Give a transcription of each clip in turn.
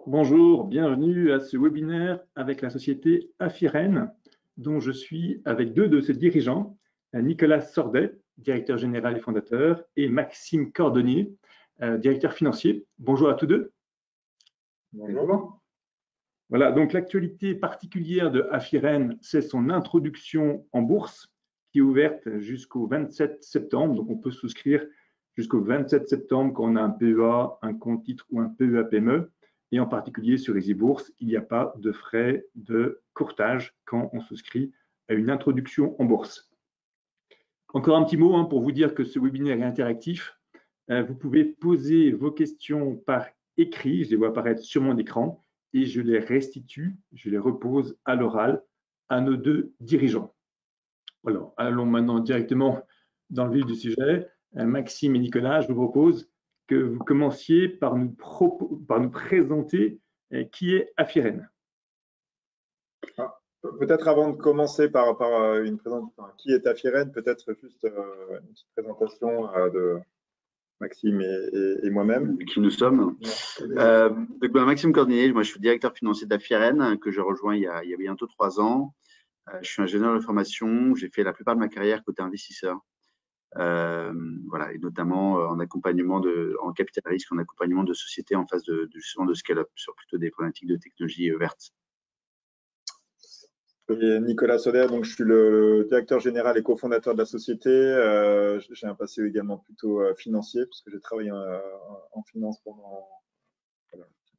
Bonjour, bienvenue à ce webinaire avec la société Afiren, dont je suis avec deux de ses dirigeants, Nicolas Sordet, directeur général et fondateur, et Maxime Cordonnier, directeur financier. Bonjour à tous deux. Bonjour. Voilà, donc l'actualité particulière de Afiren, c'est son introduction en bourse qui est ouverte jusqu'au 27 septembre. Donc on peut souscrire jusqu'au 27 septembre quand on a un PEA, un compte titre ou un PEA-PME. Et en particulier sur les e-bourses, il n'y a pas de frais de courtage quand on souscrit à une introduction en bourse. Encore un petit mot pour vous dire que ce webinaire est interactif. Vous pouvez poser vos questions par écrit, je les vois apparaître sur mon écran, et je les restitue, je les repose à l'oral à nos deux dirigeants. Alors, allons maintenant directement dans le vif du sujet. Maxime et Nicolas, je vous propose que vous commenciez par nous présenter qui est Afiren. Peut-être avant de commencer par une présentation, qui est Afiren, peut-être juste une petite présentation de Maxime et moi-même. Qui nous sommes. Maxime Cordonnier, moi je suis directeur financier d'Afiren, que je rejoins il y a bientôt 3 ans. Je suis ingénieur de formation, j'ai fait la plupart de ma carrière côté investisseur. Voilà, et notamment en accompagnement en capital risque, en accompagnement de sociétés en phase justement de scale-up sur plutôt des problématiques de technologie verte. Et Nicolas Soder, donc je suis le directeur général et cofondateur de la société. J'ai un passé également plutôt financier, parce que j'ai travaillé en finance pendant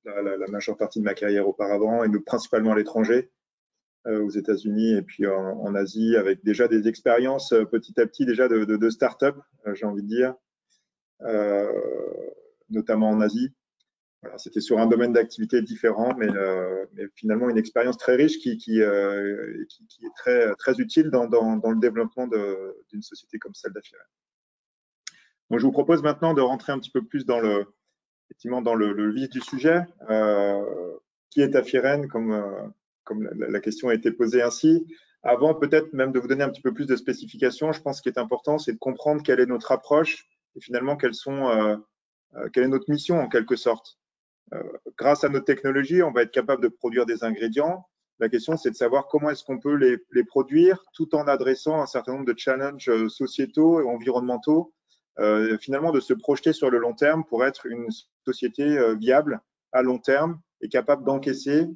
la majeure partie de ma carrière auparavant, et principalement à l'étranger, aux États-Unis et puis en Asie, avec déjà des expériences petit à petit déjà de start-up, j'ai envie de dire, notamment en Asie. Voilà, c'était sur un domaine d'activité différent, mais finalement une expérience très riche qui est très utile dans le développement d'une société comme celle d'Afiren. Donc, je vous propose maintenant de rentrer un petit peu plus dans le vif du sujet. Qui est Afiren, comme la question a été posée ainsi. Avant peut-être même de vous donner un petit peu plus de spécifications, je pense qu'il est important, c'est de comprendre quelle est notre approche et finalement quelle est notre mission en quelque sorte. Grâce à notre technologie, on va être capable de produire des ingrédients. La question, c'est de savoir comment est-ce qu'on peut les produire tout en adressant un certain nombre de challenges sociétaux et environnementaux, finalement de se projeter sur le long terme pour être une société viable à long terme et capable d'encaisser,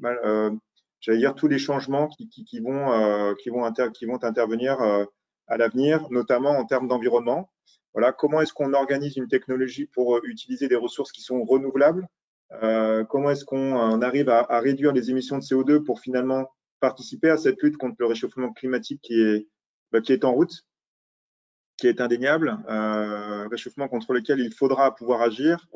j'allais dire, tous les changements qui vont intervenir à l'avenir, notamment en termes d'environnement. Voilà, comment est-ce qu'on organise une technologie pour utiliser des ressources qui sont renouvelables? Comment est-ce qu'on arrive à réduire les émissions de CO2 pour finalement participer à cette lutte contre le réchauffement climatique qui est en route, qui est indéniable, réchauffement contre lequel il faudra pouvoir agir.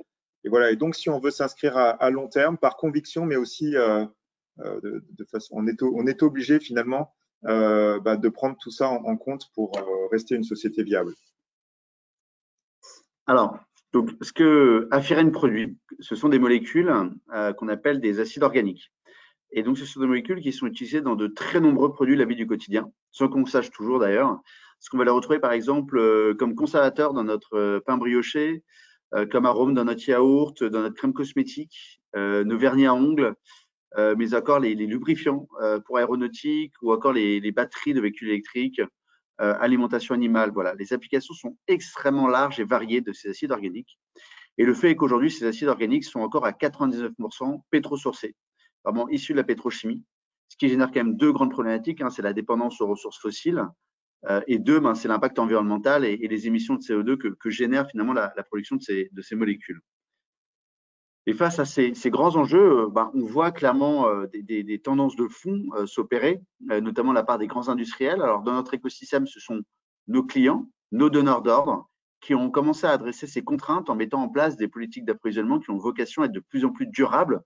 Et voilà. Et donc, si on veut s'inscrire à long terme, par conviction, mais aussi de façon, on est obligé finalement de prendre tout ça en compte pour rester une société viable. Alors, donc, ce que Afiren produit, ce sont des molécules qu'on appelle des acides organiques. Et donc, ce sont des molécules qui sont utilisées dans de très nombreux produits de la vie du quotidien, sans qu'on sache toujours d'ailleurs. Parce qu'on va les retrouver, par exemple, comme conservateur dans notre pain brioché, comme arôme dans notre yaourt, dans notre crème cosmétique, nos vernis à ongles, mais encore les lubrifiants pour aéronautique ou encore les batteries de véhicules électriques, alimentation animale. Voilà, les applications sont extrêmement larges et variées de ces acides organiques. Et le fait est qu'aujourd'hui, ces acides organiques sont encore à 99% pétrosourcés, vraiment issus de la pétrochimie, ce qui génère quand même deux grandes problématiques. C'est la dépendance aux ressources fossiles et deux, c'est l'impact environnemental et les émissions de CO2 que génère finalement la production de ces molécules. Et face à ces grands enjeux, on voit clairement des tendances de fond s'opérer, notamment de la part des grands industriels. Alors, dans notre écosystème, ce sont nos clients, nos donneurs d'ordre, qui ont commencé à adresser ces contraintes en mettant en place des politiques d'approvisionnement qui ont vocation à être de plus en plus durables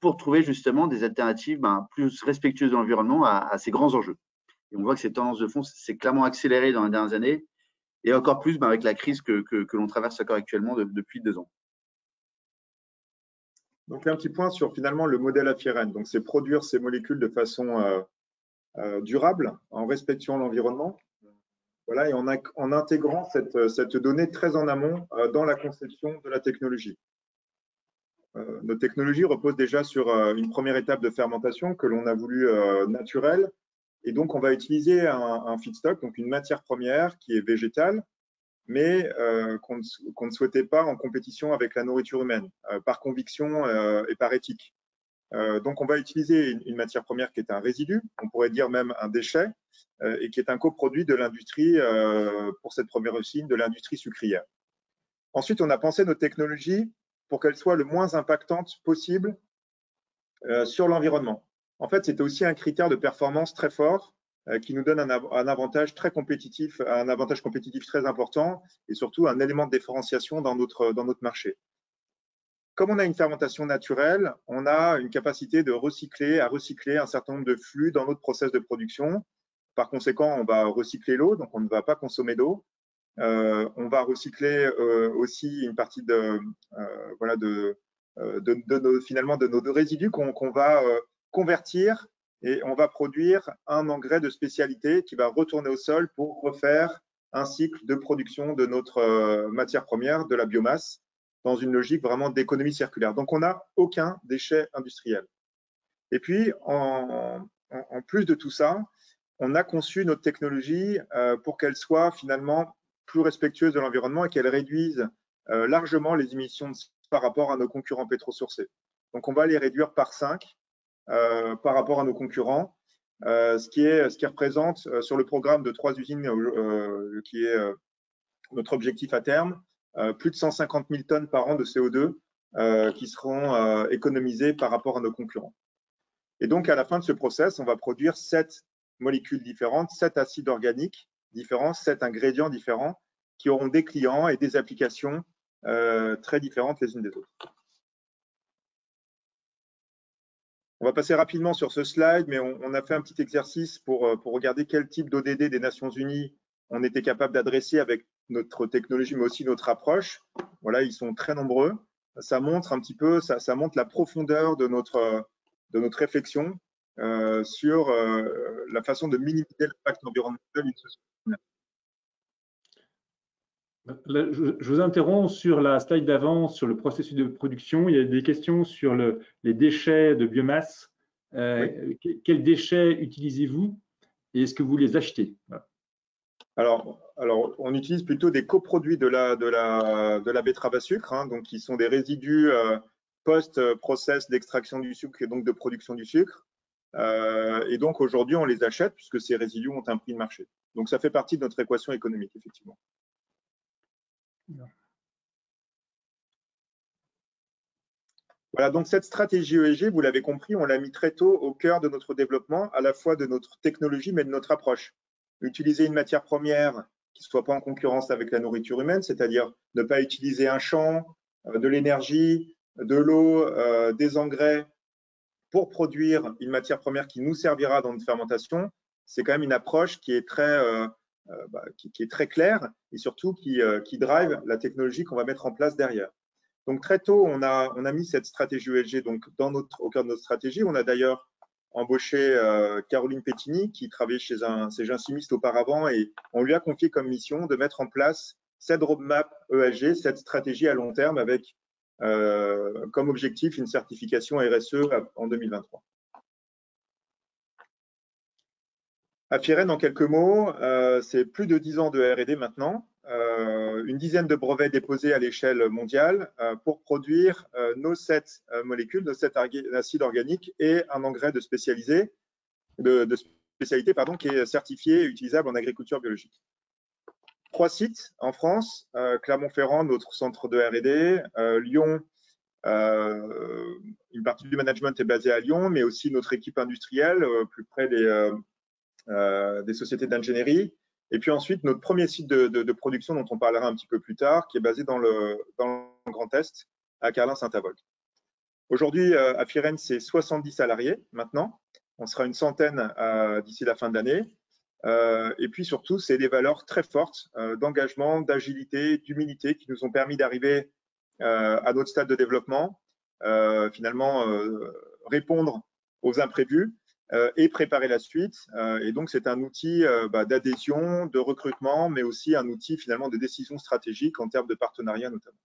pour trouver justement des alternatives plus respectueuses de l'environnement à ces grands enjeux. Et on voit que ces tendances de fond s'est clairement accélérées dans les dernières années et encore plus avec la crise que l'on traverse encore actuellement depuis 2 ans. Donc, un petit point sur finalement le modèle Afiren. Donc, c'est produire ces molécules de façon durable, en respectant l'environnement. Voilà, et en intégrant cette donnée très en amont dans la conception de la technologie. notre technologie repose déjà sur une première étape de fermentation que l'on a voulu naturelle. Et donc, on va utiliser un feedstock, donc une matière première qui est végétale, mais qu'on ne souhaitait pas en compétition avec la nourriture humaine, par conviction et par éthique. Donc, on va utiliser une matière première qui est un résidu, on pourrait dire même un déchet, et qui est un coproduit de l'industrie, pour cette première usine, de l'industrie sucrière. Ensuite, on a pensé notre technologie pour qu'elle soit le moins impactante possible sur l'environnement. En fait, c'était aussi un critère de performance très fort qui nous donne un avantage très compétitif, un avantage compétitif très important et surtout un élément de différenciation dans notre marché. Comme on a une fermentation naturelle, on a une capacité de recycler un certain nombre de flux dans notre process de production. Par conséquent, on va recycler l'eau, donc on ne va pas consommer d'eau. On va recycler aussi une partie finalement de nos résidus qu'on va convertir et on va produire un engrais de spécialité qui va retourner au sol pour refaire un cycle de production de notre matière première, de la biomasse, dans une logique vraiment d'économie circulaire. Donc, on n'a aucun déchet industriel. Et puis, en plus de tout ça, on a conçu notre technologie pour qu'elle soit finalement plus respectueuse de l'environnement et qu'elle réduise largement les émissions de CO2 par rapport à nos concurrents pétrosourcés. Donc, on va les réduire par 5 par rapport à nos concurrents, ce qui représente sur le programme de 3 usines qui est notre objectif à terme, plus de 150 000 tonnes par an de CO2 qui seront économisées par rapport à nos concurrents. Et donc, à la fin de ce process, on va produire 7 molécules différentes, 7 acides organiques différents, 7 ingrédients différents qui auront des clients et des applications très différentes les unes des autres. On va passer rapidement sur ce slide, mais on a fait un petit exercice pour regarder quel type d'ODD des Nations Unies on était capable d'adresser avec notre technologie, mais aussi notre approche. Voilà, ils sont très nombreux. Ça montre un petit peu, ça montre la profondeur de notre réflexion sur la façon de minimiser l'impact environnemental d'une société. Je vous interromps sur la slide d'avant, sur le processus de production. Il y a des questions sur les déchets de biomasse. Oui. Quels déchets utilisez-vous et est-ce que vous les achetez? Voilà. Alors, on utilise plutôt des coproduits de la betterave à sucre, hein, donc qui sont des résidus post-process d'extraction du sucre et donc de production du sucre. Et donc aujourd'hui, on les achète puisque ces résidus ont un prix de marché. Donc ça fait partie de notre équation économique, effectivement. Voilà, donc cette stratégie ESG, vous l'avez compris, on l'a mis très tôt au cœur de notre développement, à la fois de notre technologie, mais de notre approche. Utiliser une matière première qui ne soit pas en concurrence avec la nourriture humaine, c'est-à-dire ne pas utiliser un champ, de l'énergie, de l'eau, des engrais pour produire une matière première qui nous servira dans notre fermentation, c'est quand même une approche qui est très claire et surtout qui drive la technologie qu'on va mettre en place derrière. Donc très tôt, on a mis cette stratégie ESG donc, au cœur de notre stratégie. On a d'ailleurs embauché Caroline Pettini qui travaillait chez un chimiste auparavant et on lui a confié comme mission de mettre en place cette roadmap ESG, cette stratégie à long terme avec comme objectif une certification RSE en 2023. Afiren, en quelques mots, c'est plus de 10 ans de R&D maintenant, une dizaine de brevets déposés à l'échelle mondiale pour produire nos 7 molécules, nos 7 acides organiques et un engrais de spécialité qui est certifié et utilisable en agriculture biologique. 3 sites en France, Clermont-Ferrand, notre centre de R&D, Lyon, une partie du management est basée à Lyon, mais aussi notre équipe industrielle, plus près des sociétés d'ingénierie. Et puis ensuite, notre premier site de production dont on parlera un petit peu plus tard, qui est basé dans le Grand Est, à Carlin-Saint-Avold. Aujourd'hui, Afiren, c'est 70 salariés maintenant. On sera une centaine d'ici la fin de l'année. Et puis surtout, c'est des valeurs très fortes d'engagement, d'agilité, d'humilité qui nous ont permis d'arriver à notre stade de développement, finalement répondre aux imprévus et préparer la suite. Et donc, c'est un outil d'adhésion, de recrutement, mais aussi un outil finalement de décision stratégique en termes de partenariat notamment.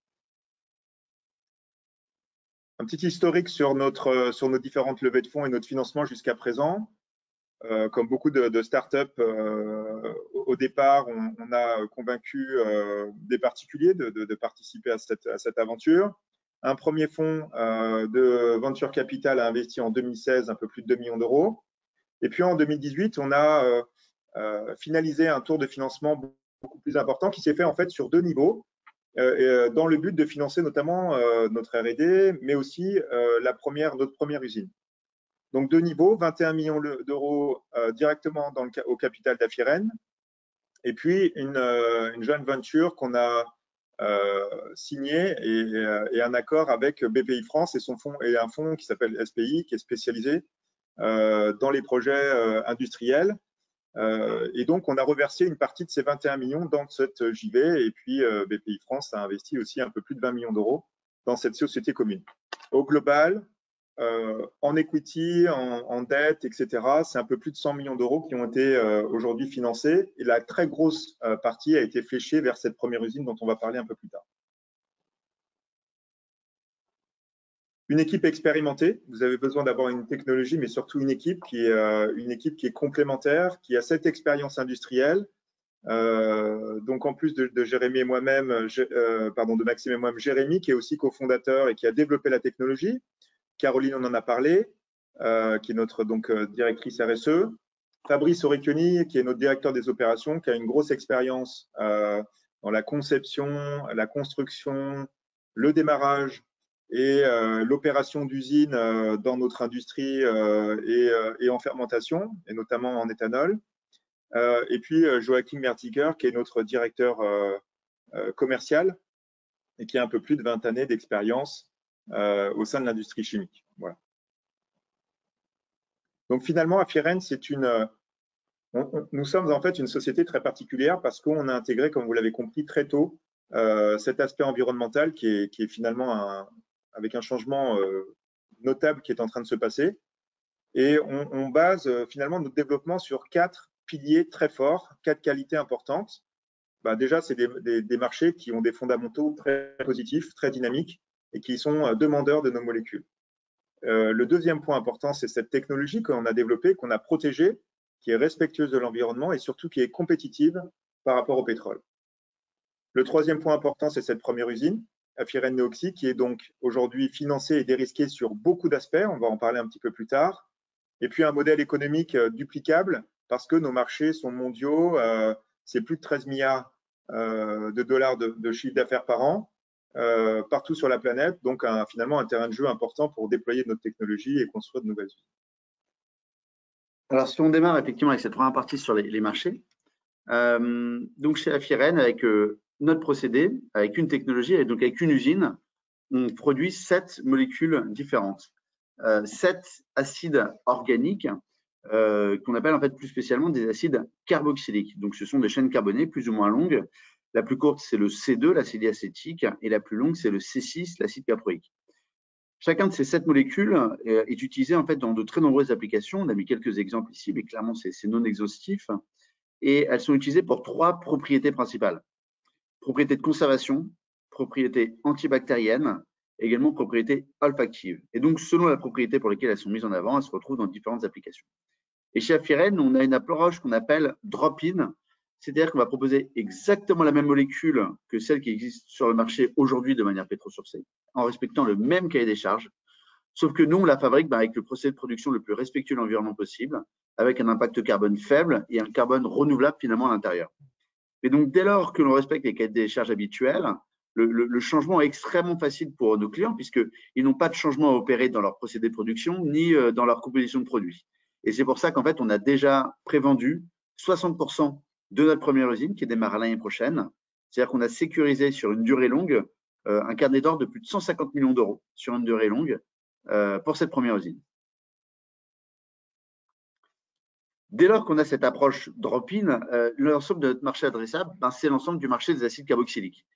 Un petit historique sur nos différentes levées de fonds et notre financement jusqu'à présent. Comme beaucoup de startups, au départ, on a convaincu des particuliers de participer à cette aventure. Un premier fonds de venture capital a investi en 2016 un peu plus de 2 millions d'euros. Et puis en 2018, on a finalisé un tour de financement beaucoup plus important qui s'est fait en fait sur 2 niveaux, dans le but de financer notamment notre R&D, mais aussi notre première usine. Donc 2 niveaux, 21 millions d'euros directement au capital d'Afiren, et puis une joint venture qu'on a signé et un accord avec BPI France et un fonds qui s'appelle SPI, qui est spécialisé dans les projets industriels. Et donc, on a reversé une partie de ces 21 millions dans cette JV, et puis BPI France a investi aussi un peu plus de 20 millions d'euros dans cette société commune. Au global, en equity, en dette, etc., c'est un peu plus de 100 millions d'euros qui ont été aujourd'hui financés, et la très grosse partie a été fléchée vers cette première usine dont on va parler un peu plus tard. Une équipe expérimentée, vous avez besoin d'avoir une technologie, mais surtout une équipe qui est complémentaire, qui a cette expérience industrielle. Donc en plus de Jérémy et moi-même, de Maxime et moi-même, Jérémy qui est aussi cofondateur et qui a développé la technologie. Caroline, on en a parlé, qui est notre directrice RSE. Fabrice Orecchioni, qui est notre directeur des opérations, qui a une grosse expérience dans la conception, la construction, le démarrage et l'opération d'usine dans notre industrie et en fermentation, et notamment en éthanol. Et puis Joachim Mertiger, qui est notre directeur commercial et qui a un peu plus de 20 années d'expérience au sein de l'industrie chimique. Voilà. Donc finalement, Afiren, nous sommes en fait une société très particulière parce qu'on a intégré, comme vous l'avez compris, très tôt cet aspect environnemental qui est finalement avec un changement notable qui est en train de se passer. Et on base finalement notre développement sur 4 piliers très forts, 4 qualités importantes. Déjà, c'est des marchés qui ont des fondamentaux très positifs, très dynamiques et qui sont demandeurs de nos molécules. Le deuxième point important, c'est cette technologie qu'on a développée, qu'on a protégée, qui est respectueuse de l'environnement et surtout qui est compétitive par rapport au pétrole. Le troisième point important, c'est cette première usine, Afiren Neoxy, qui est donc aujourd'hui financée et dérisquée sur beaucoup d'aspects. On va en parler un petit peu plus tard. Et puis un modèle économique duplicable parce que nos marchés sont mondiaux. C'est plus de 13 milliards de dollars de chiffre d'affaires par an, partout sur la planète. Donc finalement un terrain de jeu important pour déployer notre technologie et construire de nouvelles usines. Alors si on démarre effectivement avec cette première partie sur les marchés, donc chez Afiren, avec notre procédé, avec une technologie et donc avec une usine, on produit 7 molécules différentes. 7 acides organiques qu'on appelle en fait plus spécialement des acides carboxyliques. Donc ce sont des chaînes carbonées plus ou moins longues. La plus courte, c'est le C2, l'acide diacétique, et la plus longue, c'est le C6, l'acide caproïque. Chacun de ces 7 molécules est utilisé en fait dans de très nombreuses applications. On a mis quelques exemples ici, mais clairement, c'est non exhaustif. Et elles sont utilisées pour 3 propriétés principales. Propriété de conservation, propriété antibactérienne, également propriété olfactive. Et donc, selon la propriété pour laquelle elles sont mises en avant, elles se retrouvent dans différentes applications. Et chez Afiren, on a une approche qu'on appelle drop-in, c'est-à-dire qu'on va proposer exactement la même molécule que celle qui existe sur le marché aujourd'hui de manière pétrosourcée, en respectant le même cahier des charges, sauf que nous, on la fabrique avec le procédé de production le plus respectueux de l'environnement possible, avec un impact carbone faible et un carbone renouvelable finalement à l'intérieur. Et donc, dès lors que l'on respecte les cahiers des charges habituels, le changement est extrêmement facile pour nos clients puisqu'ils n'ont pas de changement à opérer dans leur procédé de production ni dans leur composition de produits. Et c'est pour ça qu'en fait, on a déjà prévendu 60% de notre première usine qui démarre l'année prochaine. C'est-à-dire qu'on a sécurisé sur une durée longue un carnet d'ordre de plus de 150 millions d'euros sur une durée longue pour cette première usine. Dès lors qu'on a cette approche drop-in, l'ensemble de notre marché adressable, c'est l'ensemble du marché des acides carboxyliques,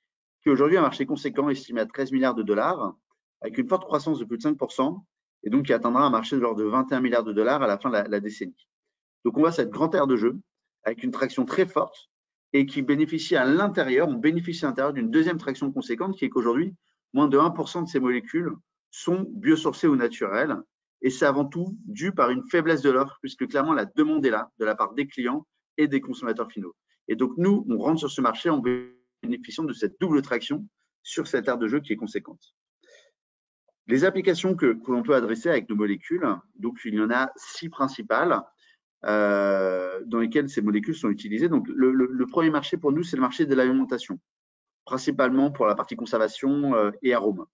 qui est aujourd'hui un marché conséquent estimé à 13 milliards de dollars, avec une forte croissance de plus de 5%, et donc qui atteindra un marché de l'ordre de 21 milliards de dollars à la fin de la décennie. Donc on voit cette grande aire de jeu, avec une traction très forte, et qui bénéficie à l'intérieur, on bénéficie à l'intérieur d'une deuxième traction conséquente, qui est qu'aujourd'hui, moins de 1% de ces molécules sont biosourcés ou naturels. Et c'est avant tout dû par une faiblesse de l'offre, puisque clairement la demande est là de la part des clients et des consommateurs finaux. Et donc nous, on rentre sur ce marché en bénéficiant de cette double traction sur cette aire de jeu qui est conséquente. Les applications que l'on peut adresser avec nos molécules, donc il y en a 6 principales dans lesquelles ces molécules sont utilisées. Donc le premier marché pour nous, c'est le marché de l'alimentation, principalement pour la partie conservation et arômes.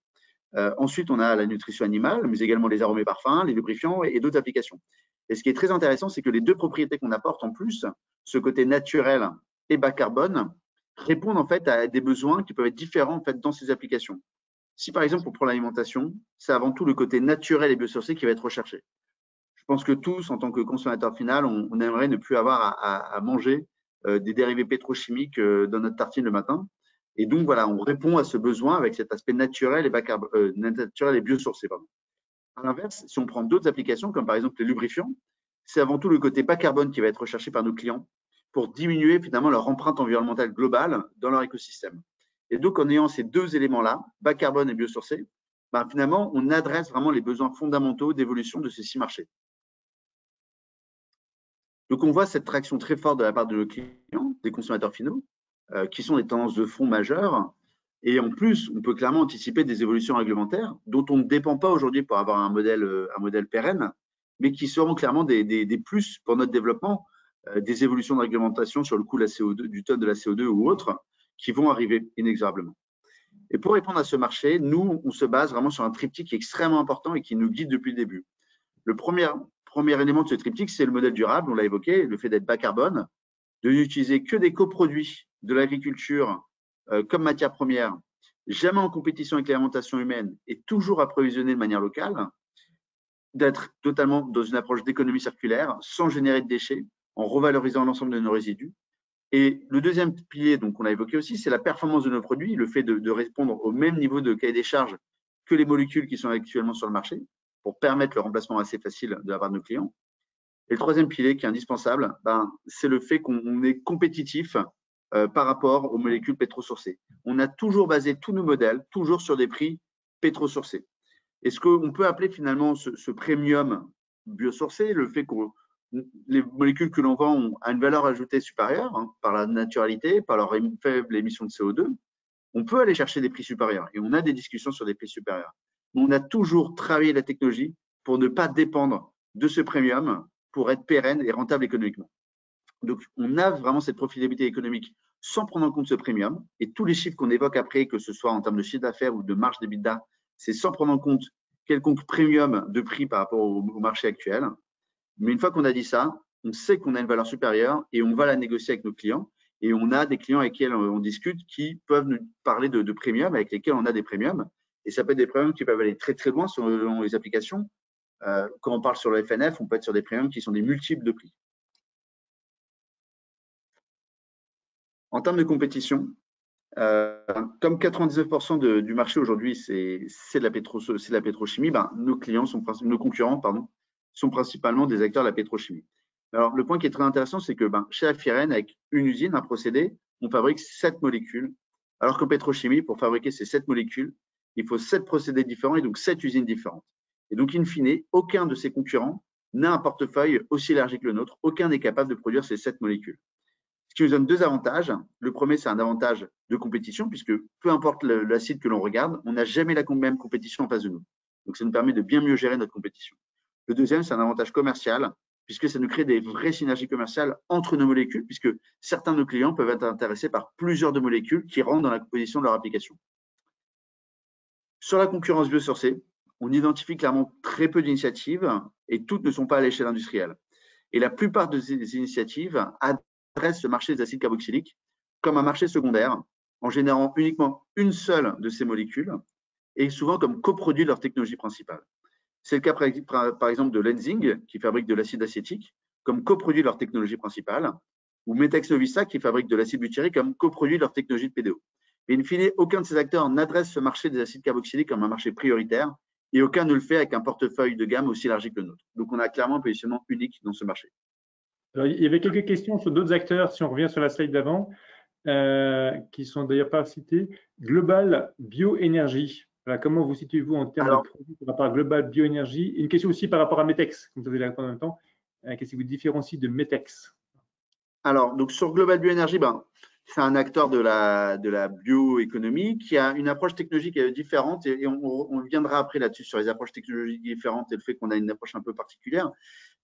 Ensuite, on a la nutrition animale, mais également les arômes et parfums, les lubrifiants et d'autres applications. Et ce qui est très intéressant, c'est que les deux propriétés qu'on apporte en plus, ce côté naturel et bas carbone, répondent en fait à des besoins qui peuvent être différents en fait dans ces applications. Si par exemple, pour l'alimentation, c'est avant tout le côté naturel et biosourcé qui va être recherché. Je pense que tous, en tant que consommateur final, on aimerait ne plus avoir à manger des dérivés pétrochimiques dans notre tartine le matin. Et donc, voilà, on répond à ce besoin avec cet aspect naturel et, naturel et biosourcé. Pardon. À l'inverse, si on prend d'autres applications, comme par exemple les lubrifiants, c'est avant tout le côté bas carbone qui va être recherché par nos clients pour diminuer finalement leur empreinte environnementale globale dans leur écosystème. Et donc, en ayant ces deux éléments-là, bas carbone et biosourcé, ben, finalement, on adresse vraiment les besoins fondamentaux d'évolution de ces 6 marchés. Donc, on voit cette traction très forte de la part de nos clients, des consommateurs finaux, qui sont des tendances de fond majeures. Et en plus, on peut clairement anticiper des évolutions réglementaires dont on ne dépend pas aujourd'hui pour avoir un modèle pérenne, mais qui seront clairement des plus pour notre développement, des évolutions de réglementation sur le coût de la CO2, du tonne de la CO2 ou autres, qui vont arriver inexorablement. Et pour répondre à ce marché, nous, on se base vraiment sur un triptyque extrêmement important et qui nous guide depuis le début. Le premier élément de ce triptyque, c'est le modèle durable, on l'a évoqué, le fait d'être bas carbone, de n'utiliser que des coproduits de l'agriculture comme matière première, jamais en compétition avec l'alimentation humaine et toujours approvisionné de manière locale, d'être totalement dans une approche d'économie circulaire, sans générer de déchets, en revalorisant l'ensemble de nos résidus. Et le deuxième pilier, donc on l'a évoqué aussi, c'est la performance de nos produits, le fait de répondre au même niveau de cahier des charges que les molécules qui sont actuellement sur le marché, pour permettre le remplacement assez facile de la part de nos clients. Et le troisième pilier qui est indispensable, c'est le fait qu'on est compétitif par rapport aux molécules pétrosourcées. On a toujours basé tous nos modèles, toujours sur des prix pétrosourcés. Et ce qu'on peut appeler finalement ce premium biosourcé, le fait que les molécules que l'on vend ont une valeur ajoutée supérieure par la naturalité, par leur faible émission de CO2, on peut aller chercher des prix supérieurs et on a des discussions sur des prix supérieurs. Mais on a toujours travaillé la technologie pour ne pas dépendre de ce premium pour être pérenne et rentable économiquement. Donc, on a vraiment cette profitabilité économique sans prendre en compte ce premium. Et tous les chiffres qu'on évoque après, que ce soit en termes de chiffre d'affaires ou de marge d'EBITDA, c'est sans prendre en compte quelconque premium de prix par rapport au marché actuel. Mais une fois qu'on a dit ça, on sait qu'on a une valeur supérieure et on va la négocier avec nos clients. Et on a des clients avec lesquels on discute qui peuvent nous parler de premium, avec lesquels on a des premiums. Et ça peut être des premiums qui peuvent aller très très loin selon les applications. Quand on parle sur le FNF, on peut être sur des premiums qui sont des multiples de prix. En termes de compétition, comme 99% du marché aujourd'hui, c'est la pétrochimie, nos concurrents sont principalement des acteurs de la pétrochimie. Alors, le point qui est très intéressant, c'est que chez Afiren, avec une usine, un procédé, on fabrique 7 molécules, alors qu'en pétrochimie, pour fabriquer ces 7 molécules, il faut 7 procédés différents et donc 7 usines différentes. Et donc, in fine, aucun de ces concurrents n'a un portefeuille aussi élargi que le nôtre. Aucun n'est capable de produire ces 7 molécules. Ce qui nous donne 2 avantages. Le premier, c'est un avantage de compétition, puisque peu importe l'acide que l'on regarde, on n'a jamais la même compétition en face de nous. Donc, ça nous permet de bien mieux gérer notre compétition. Le deuxième, c'est un avantage commercial, puisque ça nous crée des vraies synergies commerciales entre nos molécules, puisque certains de nos clients peuvent être intéressés par plusieurs de molécules qui rentrent dans la composition de leur application. Sur la concurrence biosourcée, on identifie clairement très peu d'initiatives et toutes ne sont pas à l'échelle industrielle. Et la plupart de ces initiatives adressent le marché des acides carboxyliques comme un marché secondaire en générant uniquement une seule de ces molécules et souvent comme coproduit de leur technologie principale. C'est le cas par exemple de Lenzing qui fabrique de l'acide acétique comme coproduit de leur technologie principale ou Metex Novista qui fabrique de l'acide butyrique comme coproduit de leur technologie de PDO. Mais in fine, aucun de ces acteurs n'adresse ce marché des acides carboxyliques comme un marché prioritaire et aucun ne le fait avec un portefeuille de gamme aussi élargi que le nôtre. Donc, on a clairement un positionnement unique dans ce marché. Alors, il y avait quelques questions sur d'autres acteurs, si on revient sur la slide d'avant, qui ne sont d'ailleurs pas cités. Global Bioénergie, Voilà, comment vous situez-vous en termes de produits par rapport à Global Bioénergie? Une question aussi par rapport à Metex, comme vous avez la réponse en même temps. Qu'est-ce qui vous différencie de Metex? Alors, donc sur Global Bioénergie, c'est un acteur de la bioéconomie qui a une approche technologique différente et on viendra après là-dessus sur les approches technologiques différentes et le fait qu'on a une approche un peu particulière,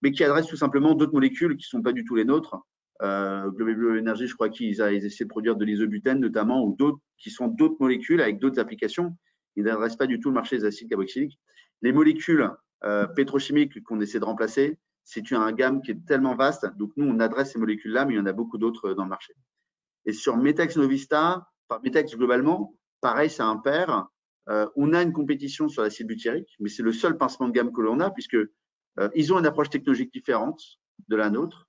mais qui adresse tout simplement d'autres molécules qui ne sont pas du tout les nôtres. Global Bioénergie, je crois qu'ils essaient de produire de l'isobutène notamment ou d'autres qui sont d'autres molécules avec d'autres applications. Ils n'adressent pas du tout le marché des acides carboxyliques. Les molécules pétrochimiques qu'on essaie de remplacer, c'est une gamme qui est tellement vaste. Donc, nous, on adresse ces molécules-là, mais il y en a beaucoup d'autres dans le marché. Et sur Metex Novista, Metex globalement, pareil, c'est un pair. On a une compétition sur l'acide butyrique, mais c'est le seul pincement de gamme que l'on a, puisque ils ont une approche technologique différente de la nôtre.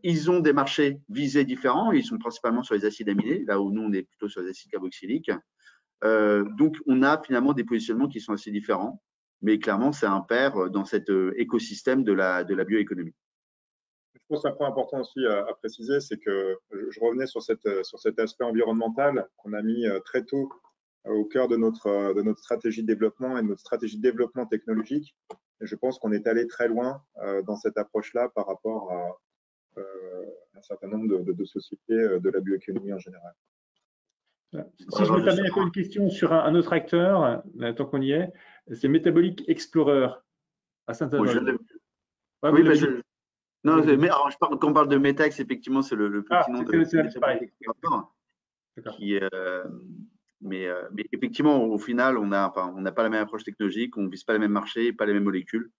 Ils ont des marchés visés différents. Ils sont principalement sur les acides aminés, là où nous, on est plutôt sur les acides carboxyliques. Donc, on a finalement des positionnements qui sont assez différents, mais clairement, c'est un pair dans cet écosystème de la bioéconomie. Je pense qu'un point important aussi à préciser, c'est que je revenais sur cet aspect environnemental qu'on a mis très tôt au cœur de notre stratégie de développement et de notre stratégie de développement technologique. Et je pense qu'on est allé très loin dans cette approche-là par rapport à un certain nombre de sociétés de la bioéconomie en général. Si je me permets encore une question sur un autre acteur, tant qu'on y est, c'est Metabolic Explorer à Saint-Avold. Oui, non, mais alors, quand on parle de Metex, effectivement, c'est le petit nom de Metabolic Explorer. Mais effectivement, au final, on n'a pas la même approche technologique, on ne vise pas les mêmes marchés, pas les mêmes molécules,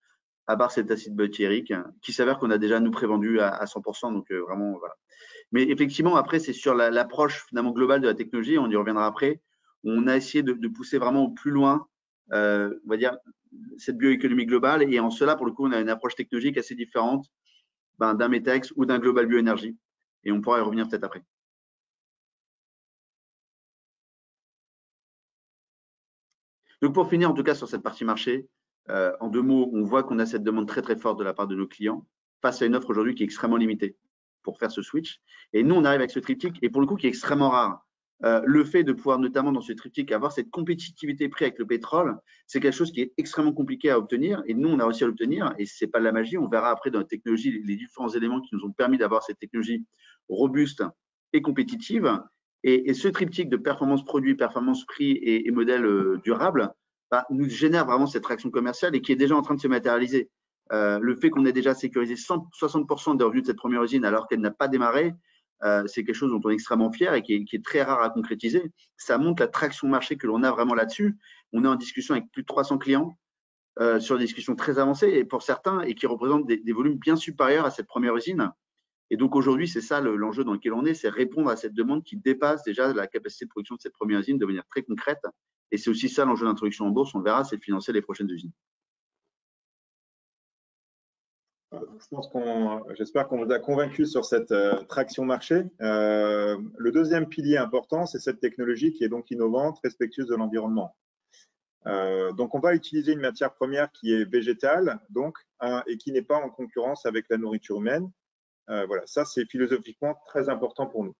à part cet acide butyrique, qui s'avère qu'on a déjà nous prévendu à 100%. Donc, vraiment, voilà. Mais effectivement, après, c'est sur l'approche finalement globale de la technologie, on y reviendra après. On a essayé de pousser vraiment au plus loin, on va dire, cette bioéconomie globale. Et en cela, pour le coup, on a une approche technologique assez différente d'un Metex ou d'un Global Bioénergie. Et on pourra y revenir peut-être après. Donc, pour finir, en tout cas, sur cette partie marché, en 2 mots, on voit qu'on a cette demande très, très forte de la part de nos clients face à une offre aujourd'hui qui est extrêmement limitée pour faire ce switch. Et nous, on arrive avec ce triptyque, et pour le coup, qui est extrêmement rare. Le fait de pouvoir, notamment dans ce triptyque, avoir cette compétitivité prix avec le pétrole, c'est quelque chose qui est extrêmement compliqué à obtenir. Et nous, on a réussi à l'obtenir, et ce n'est pas de la magie. On verra après dans la technologie les différents éléments qui nous ont permis d'avoir cette technologie robuste et compétitive. Et ce triptyque de performance produit, performance prix et modèle durable nous génère vraiment cette traction commerciale et qui est déjà en train de se matérialiser. Le fait qu'on ait déjà sécurisé 60% des revenus de cette première usine alors qu'elle n'a pas démarré, c'est quelque chose dont on est extrêmement fier et qui est très rare à concrétiser. Ça montre la traction marché que l'on a vraiment là-dessus. On est en discussion avec plus de 300 clients sur des discussions très avancées et pour certains et qui représentent des volumes bien supérieurs à cette première usine. Et donc aujourd'hui, c'est ça l'enjeu dans lequel on est, c'est répondre à cette demande qui dépasse déjà la capacité de production de cette première usine de manière très concrète. Et c'est aussi ça l'enjeu d'introduction en bourse, on le verra, c'est de financer les prochaines usines. J'espère qu'on vous a convaincu sur cette traction marché. Le deuxième pilier important, c'est cette technologie qui est donc innovante, respectueuse de l'environnement. Donc, on va utiliser une matière première qui est végétale, donc, et qui n'est pas en concurrence avec la nourriture humaine. Voilà, ça, c'est philosophiquement très important pour nous.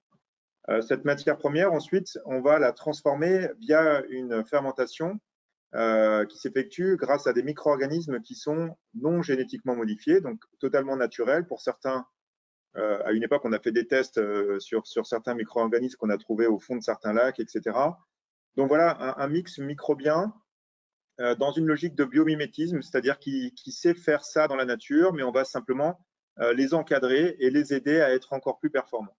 Cette matière première, ensuite, on va la transformer via une fermentation qui s'effectue grâce à des micro-organismes qui sont non génétiquement modifiés, donc totalement naturels. Pour certains, à une époque, on a fait des tests sur certains micro-organismes qu'on a trouvés au fond de certains lacs, etc. Donc voilà, un mix microbien dans une logique de biomimétisme, c'est-à-dire qui sait faire ça dans la nature, mais on va simplement les encadrer et les aider à être encore plus performants.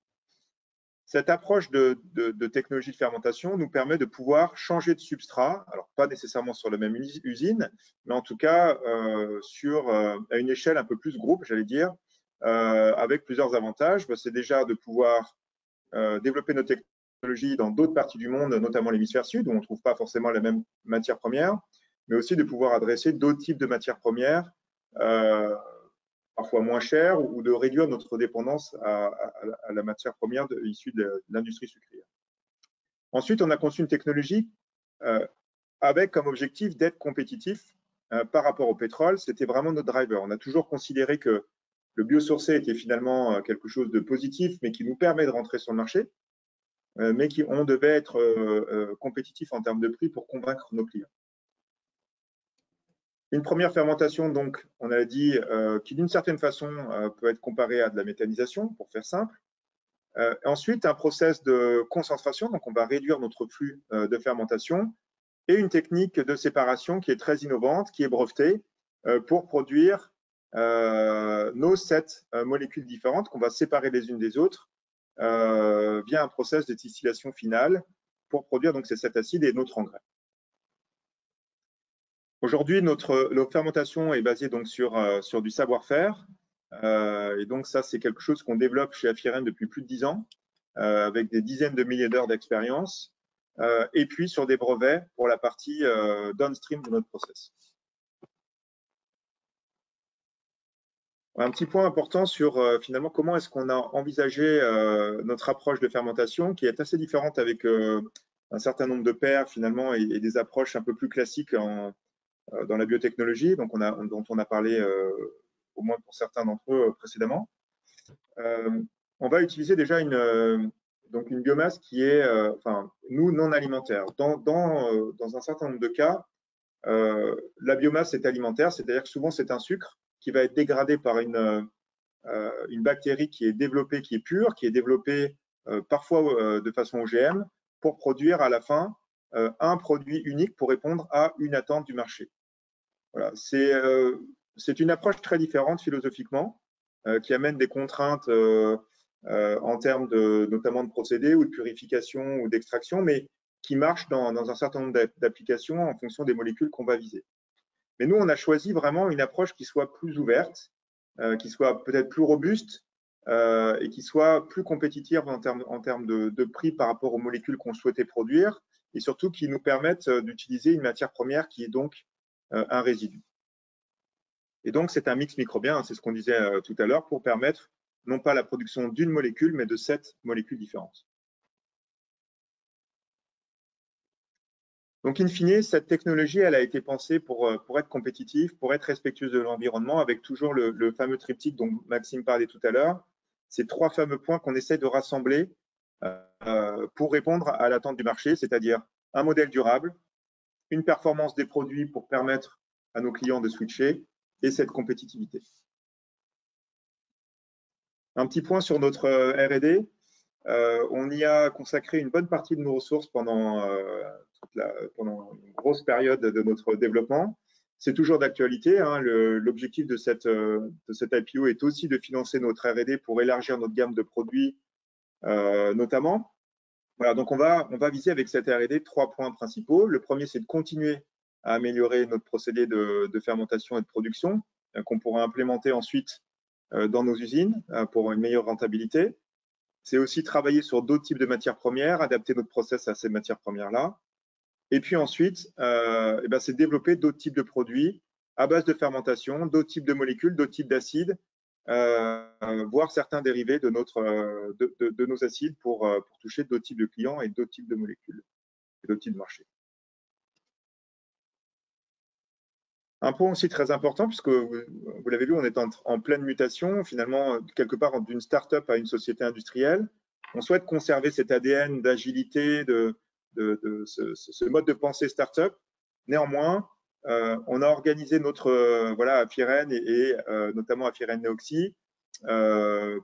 Cette approche de technologie de fermentation nous permet de pouvoir changer de substrat, alors pas nécessairement sur la même usine, mais en tout cas à une échelle un peu plus groupe, j'allais dire, avec plusieurs avantages. C'est déjà de pouvoir développer nos technologies dans d'autres parties du monde, notamment l'hémisphère sud, où on ne trouve pas forcément la même matière première, mais aussi de pouvoir adresser d'autres types de matières premières, parfois moins chères, ou de réduire notre dépendance à la matière première issue de l'industrie sucrière. Ensuite, on a conçu une technologie avec comme objectif d'être compétitif par rapport au pétrole. C'était vraiment notre driver. On a toujours considéré que le biosourcé était finalement quelque chose de positif, mais qui nous permet de rentrer sur le marché. mais on devait être compétitif en termes de prix pour convaincre nos clients. Une première fermentation, donc, on a dit, qui d'une certaine façon peut être comparée à de la méthanisation, pour faire simple. Ensuite, un process de concentration, donc on va réduire notre flux de fermentation, et une technique de séparation qui est très innovante, qui est brevetée, pour produire nos 7 molécules différentes qu'on va séparer les unes des autres via un process de distillation finale pour produire donc ces 7 acides et notre engrais. Aujourd'hui, notre fermentation est basée donc sur du savoir-faire. Et donc ça, c'est quelque chose qu'on développe chez Afiren depuis plus de 10 ans, avec des dizaines de milliers d'heures d'expérience, et puis sur des brevets pour la partie downstream de notre process. Un petit point important sur finalement comment est-ce qu'on a envisagé notre approche de fermentation, qui est assez différente avec un certain nombre de pairs finalement et des approches un peu plus classiques dans la biotechnologie, donc dont on a parlé au moins pour certains d'entre eux précédemment. On va utiliser déjà donc une biomasse qui est, nous, non alimentaire. Dans un certain nombre de cas, la biomasse est alimentaire, c'est-à-dire que souvent c'est un sucre qui va être dégradé par une bactérie qui est développée, qui est pure, qui est développée parfois de façon OGM pour produire à la fin un produit unique pour répondre à une attente du marché. Voilà, c'est une approche très différente philosophiquement qui amène des contraintes en termes notamment de procédés ou de purification ou d'extraction, mais qui marche dans un certain nombre d'applications en fonction des molécules qu'on va viser. Mais nous, on a choisi vraiment une approche qui soit plus ouverte, qui soit peut-être plus robuste et qui soit plus compétitive en termes de prix par rapport aux molécules qu'on souhaitait produire et surtout qui nous permette d'utiliser une matière première qui est donc un résidu. Et donc, c'est un mix microbien, hein, c'est ce qu'on disait tout à l'heure, pour permettre non pas la production d'une molécule, mais de 7 molécules différentes. Donc, in fine, cette technologie, elle a été pensée pour être compétitive, pour être respectueuse de l'environnement, avec toujours le fameux triptyque dont Maxime parlait tout à l'heure. Ces 3 fameux points qu'on essaie de rassembler pour répondre à l'attente du marché, c'est-à-dire un modèle durable, une performance des produits pour permettre à nos clients de switcher et cette compétitivité. Un petit point sur notre R&D. On y a consacré une bonne partie de nos ressources pendant une grosse période de notre développement. C'est toujours d'actualité. Hein. L'objectif de cette IPO est aussi de financer notre R&D pour élargir notre gamme de produits, notamment. Voilà, donc on va viser avec cette R&D 3 points principaux. Le premier, c'est de continuer à améliorer notre procédé de fermentation et de production qu'on pourra implémenter ensuite dans nos usines pour une meilleure rentabilité. C'est aussi travailler sur d'autres types de matières premières, adapter notre process à ces matières premières-là. Et puis ensuite, c'est développer d'autres types de produits à base de fermentation, d'autres types de molécules, d'autres types d'acides, voire certains dérivés de nos acides pour toucher d'autres types de clients et d'autres types de molécules et d'autres types de marchés. Un point aussi très important, puisque vous l'avez vu, on est en pleine mutation, finalement, quelque part d'une start-up à une société industrielle. On souhaite conserver cet ADN d'agilité, de ce mode de pensée start-up. Néanmoins, on a organisé notre Afiren et notamment Afiren Neoxy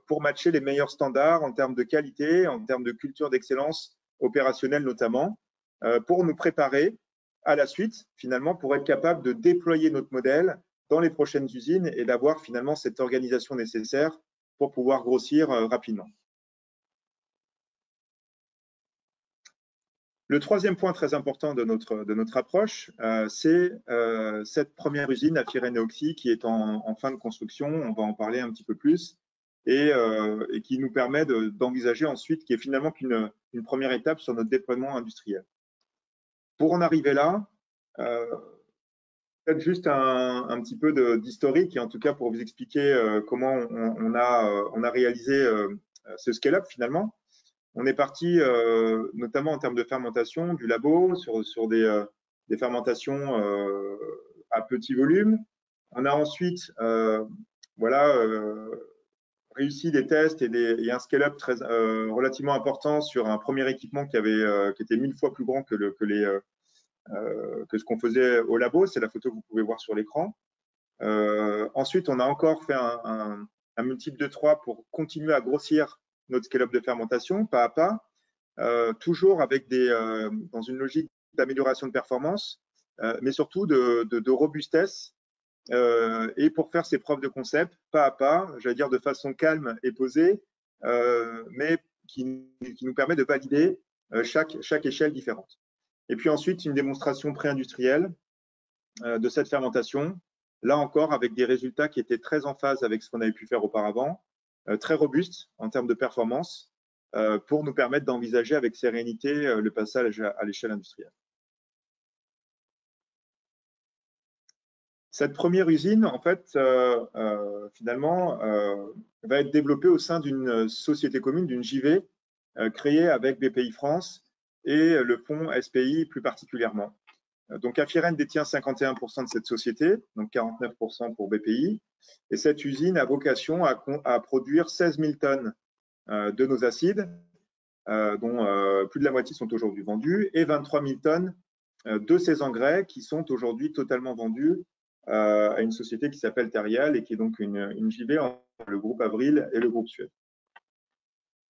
pour matcher les meilleurs standards en termes de qualité, en termes de culture d'excellence opérationnelle notamment, pour nous préparer à la suite, finalement, pour être capable de déployer notre modèle dans les prochaines usines et d'avoir finalement cette organisation nécessaire pour pouvoir grossir rapidement. Le troisième point très important de notre approche, c'est cette première usine, Afiren Neoxy, qui est en fin de construction. On va en parler un petit peu plus et qui nous permet d'envisager ensuite, qui est finalement qu'une première étape sur notre déploiement industriel. Pour en arriver là, peut-être juste un petit peu d'historique, et en tout cas pour vous expliquer comment on a réalisé ce scale-up finalement. On est parti notamment en termes de fermentation du labo sur des fermentations à petit volume. On a ensuite réussi des tests et un scale-up relativement important sur un premier équipement qui était 1000 fois plus grand que ce qu'on faisait au labo. C'est la photo que vous pouvez voir sur l'écran. Ensuite, on a encore fait un multiple de 3 pour continuer à grossir notre scale-up de fermentation pas à pas, toujours avec dans une logique d'amélioration de performance, mais surtout de robustesse. Et pour faire ces preuves de concept, pas à pas, j'allais dire de façon calme et posée, mais qui nous permet de valider chaque échelle différente. Et puis ensuite, une démonstration pré-industrielle de cette fermentation, là encore avec des résultats qui étaient très en phase avec ce qu'on avait pu faire auparavant, très robustes en termes de performance, pour nous permettre d'envisager avec sérénité le passage à l'échelle industrielle. Cette première usine, en fait, finalement, va être développée au sein d'une société commune, d'une JV, créée avec BPI France et le fonds SPI plus particulièrement. Donc, Afiren détient 51% de cette société, donc 49% pour BPI. Et cette usine a vocation à produire 16 000 tonnes de nos acides, dont plus de la moitié sont aujourd'hui vendus, et 23 000 tonnes de ces engrais qui sont aujourd'hui totalement vendus à une société qui s'appelle Terrial et qui est donc une JV entre le groupe Avril et le groupe Suez.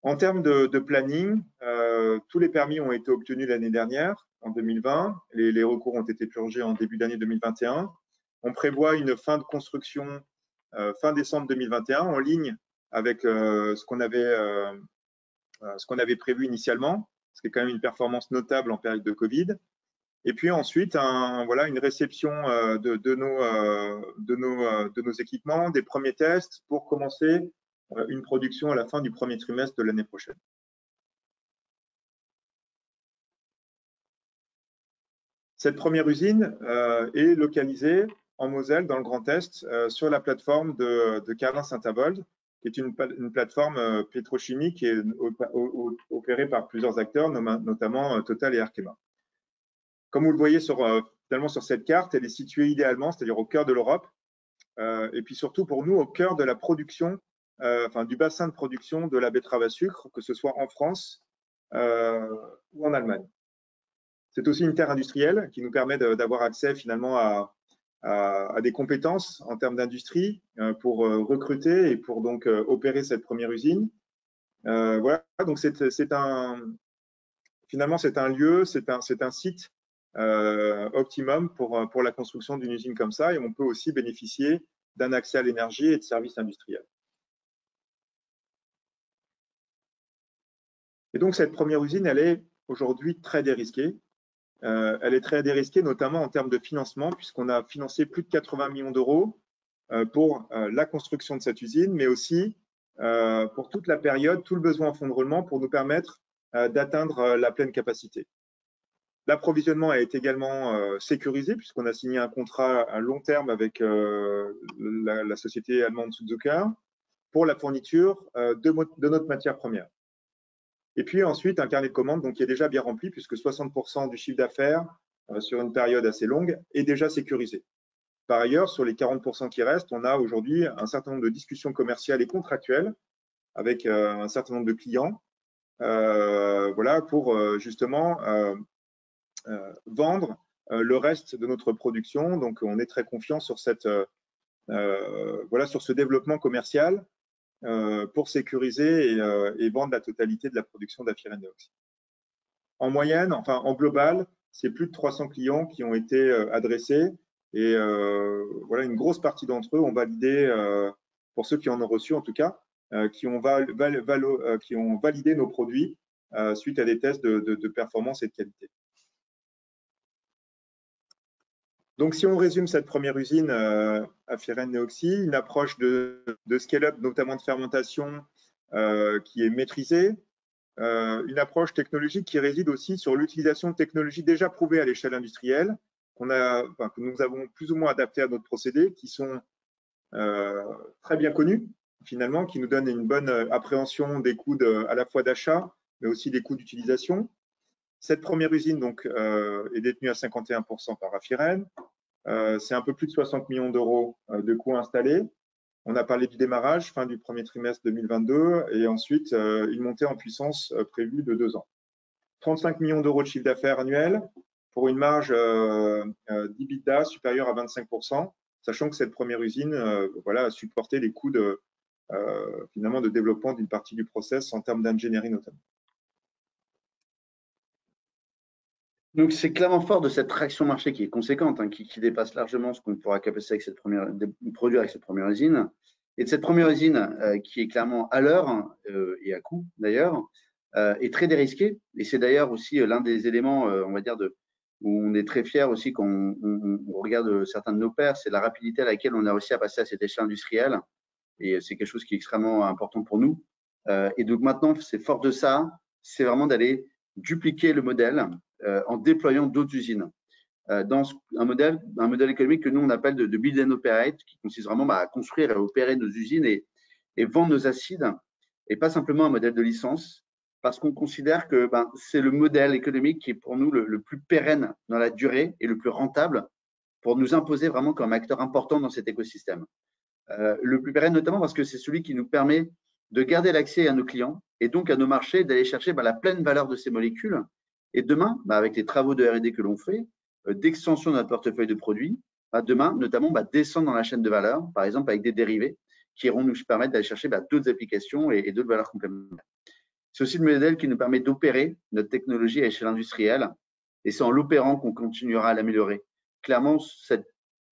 En termes de planning, tous les permis ont été obtenus l'année dernière, en 2020. Les recours ont été purgés en début d'année 2021. On prévoit une fin de construction fin décembre 2021 en ligne avec ce qu'on avait prévu initialement, ce qui est quand même une performance notable en période de Covid. Et puis ensuite, une réception de nos équipements, des premiers tests pour commencer une production à la fin du premier trimestre de l'année prochaine. Cette première usine est localisée en Moselle, dans le Grand Est, sur la plateforme de Carlin-Saint-Avold, qui est une plateforme pétrochimique qui est opérée par plusieurs acteurs, notamment Total et Arkema. Comme vous le voyez finalement sur cette carte, elle est située idéalement, c'est-à-dire au cœur de l'Europe, et puis surtout pour nous, au cœur de la production, du bassin de production de la betterave à sucre, que ce soit en France ou en Allemagne. C'est aussi une terre industrielle qui nous permet d'avoir accès finalement à des compétences en termes d'industrie pour recruter et pour donc opérer cette première usine. Voilà, donc finalement c'est un lieu, c'est un site optimum pour la construction d'une usine comme ça, et on peut aussi bénéficier d'un accès à l'énergie et de services industriels. Et donc cette première usine, elle est aujourd'hui très dérisquée. Elle est très dérisquée, notamment en termes de financement, puisqu'on a financé plus de 80 millions d'euros pour la construction de cette usine, mais aussi pour toute la période, tout le besoin en fonds de roulement pour nous permettre d'atteindre la pleine capacité. L'approvisionnement est également sécurisé, puisqu'on a signé un contrat à long terme avec la société allemande Suzuka pour la fourniture de notre matière première. Et puis ensuite, un carnet de commandes donc, qui est déjà bien rempli, puisque 60% du chiffre d'affaires sur une période assez longue est déjà sécurisé. Par ailleurs, sur les 40% qui restent, on a aujourd'hui un certain nombre de discussions commerciales et contractuelles avec un certain nombre de clients, voilà, pour justement vendre le reste de notre production. Donc, on est très confiant sur voilà, sur ce développement commercial pour sécuriser et vendre la totalité de la production d'Afiren Neoxy. En moyenne, enfin en global, c'est plus de 300 clients qui ont été adressés et voilà, une grosse partie d'entre eux ont validé, pour ceux qui en ont reçu en tout cas, qui ont validé nos produits suite à des tests de performance et de qualité. Donc, si on résume cette première usine Afiren Neoxy, une approche de scale-up, notamment de fermentation, qui est maîtrisée, une approche technologique qui réside aussi sur l'utilisation de technologies déjà prouvées à l'échelle industrielle, que nous avons plus ou moins adaptées à notre procédé, qui sont très bien connues, finalement, qui nous donnent une bonne appréhension des coûts à la fois d'achat, mais aussi des coûts d'utilisation. Cette première usine donc, est détenue à 51% par Afiren. C'est un peu plus de 60 millions d'euros de coûts installés. On a parlé du démarrage, fin du premier trimestre 2022, et ensuite une montée en puissance prévue de 2 ans. 35 millions d'euros de chiffre d'affaires annuel pour une marge d'EBITDA supérieure à 25%, sachant que cette première usine a supporté les coûts finalement de développement d'une partie du process en termes d'ingénierie notamment. Donc, c'est clairement fort de cette traction marché qui est conséquente, hein, qui dépasse largement ce qu'on pourra produire avec cette première usine. Et de cette première usine qui est clairement à l'heure et à coût d'ailleurs, est très dérisquée. Et c'est d'ailleurs aussi l'un des éléments, on va dire, où on est très fier aussi quand on regarde certains de nos pairs, c'est la rapidité à laquelle on a réussi à passer à cette échelle industrielle. Et c'est quelque chose qui est extrêmement important pour nous. Et donc maintenant, c'est fort de ça, c'est vraiment d'aller dupliquer le modèle en déployant d'autres usines. Dans un modèle économique que nous, on appelle de build and operate, qui consiste vraiment à construire et à opérer nos usines et vendre nos acides, et pas simplement un modèle de licence, parce qu'on considère que c'est le modèle économique qui est pour nous le plus pérenne dans la durée et le plus rentable pour nous imposer vraiment comme acteur important dans cet écosystème. Le plus pérenne notamment parce que c'est celui qui nous permet de garder l'accès à nos clients et donc à nos marchés, d'aller chercher la pleine valeur de ces molécules. Et demain, avec les travaux de R&D que l'on fait, d'extension de notre portefeuille de produits, demain, notamment, descendre dans la chaîne de valeur, par exemple avec des dérivés qui iront nous permettre d'aller chercher d'autres applications et d'autres valeurs complémentaires. C'est aussi le modèle qui nous permet d'opérer notre technologie à échelle industrielle et c'est en l'opérant qu'on continuera à l'améliorer. Clairement, cette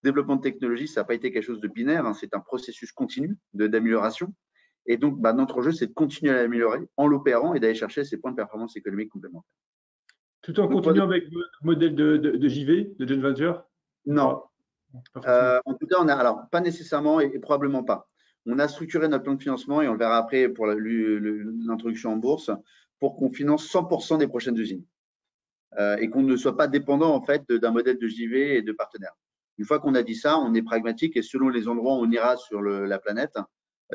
développement de technologie, ça n'a pas été quelque chose de binaire, hein, c'est un processus continu d'amélioration. Et donc, notre jeu, c'est de continuer à l'améliorer en l'opérant et d'aller chercher ces points de performance économique complémentaires. Tout en continuant avec le modèle de JV, de joint venture? Non. En tout cas, alors, pas nécessairement et probablement pas. On a structuré notre plan de financement et on le verra après pour l'introduction en bourse pour qu'on finance 100% des prochaines usines et qu'on ne soit pas dépendant en fait d'un modèle de JV et de partenaires. Une fois qu'on a dit ça, on est pragmatique et selon les endroits où on ira sur la planète,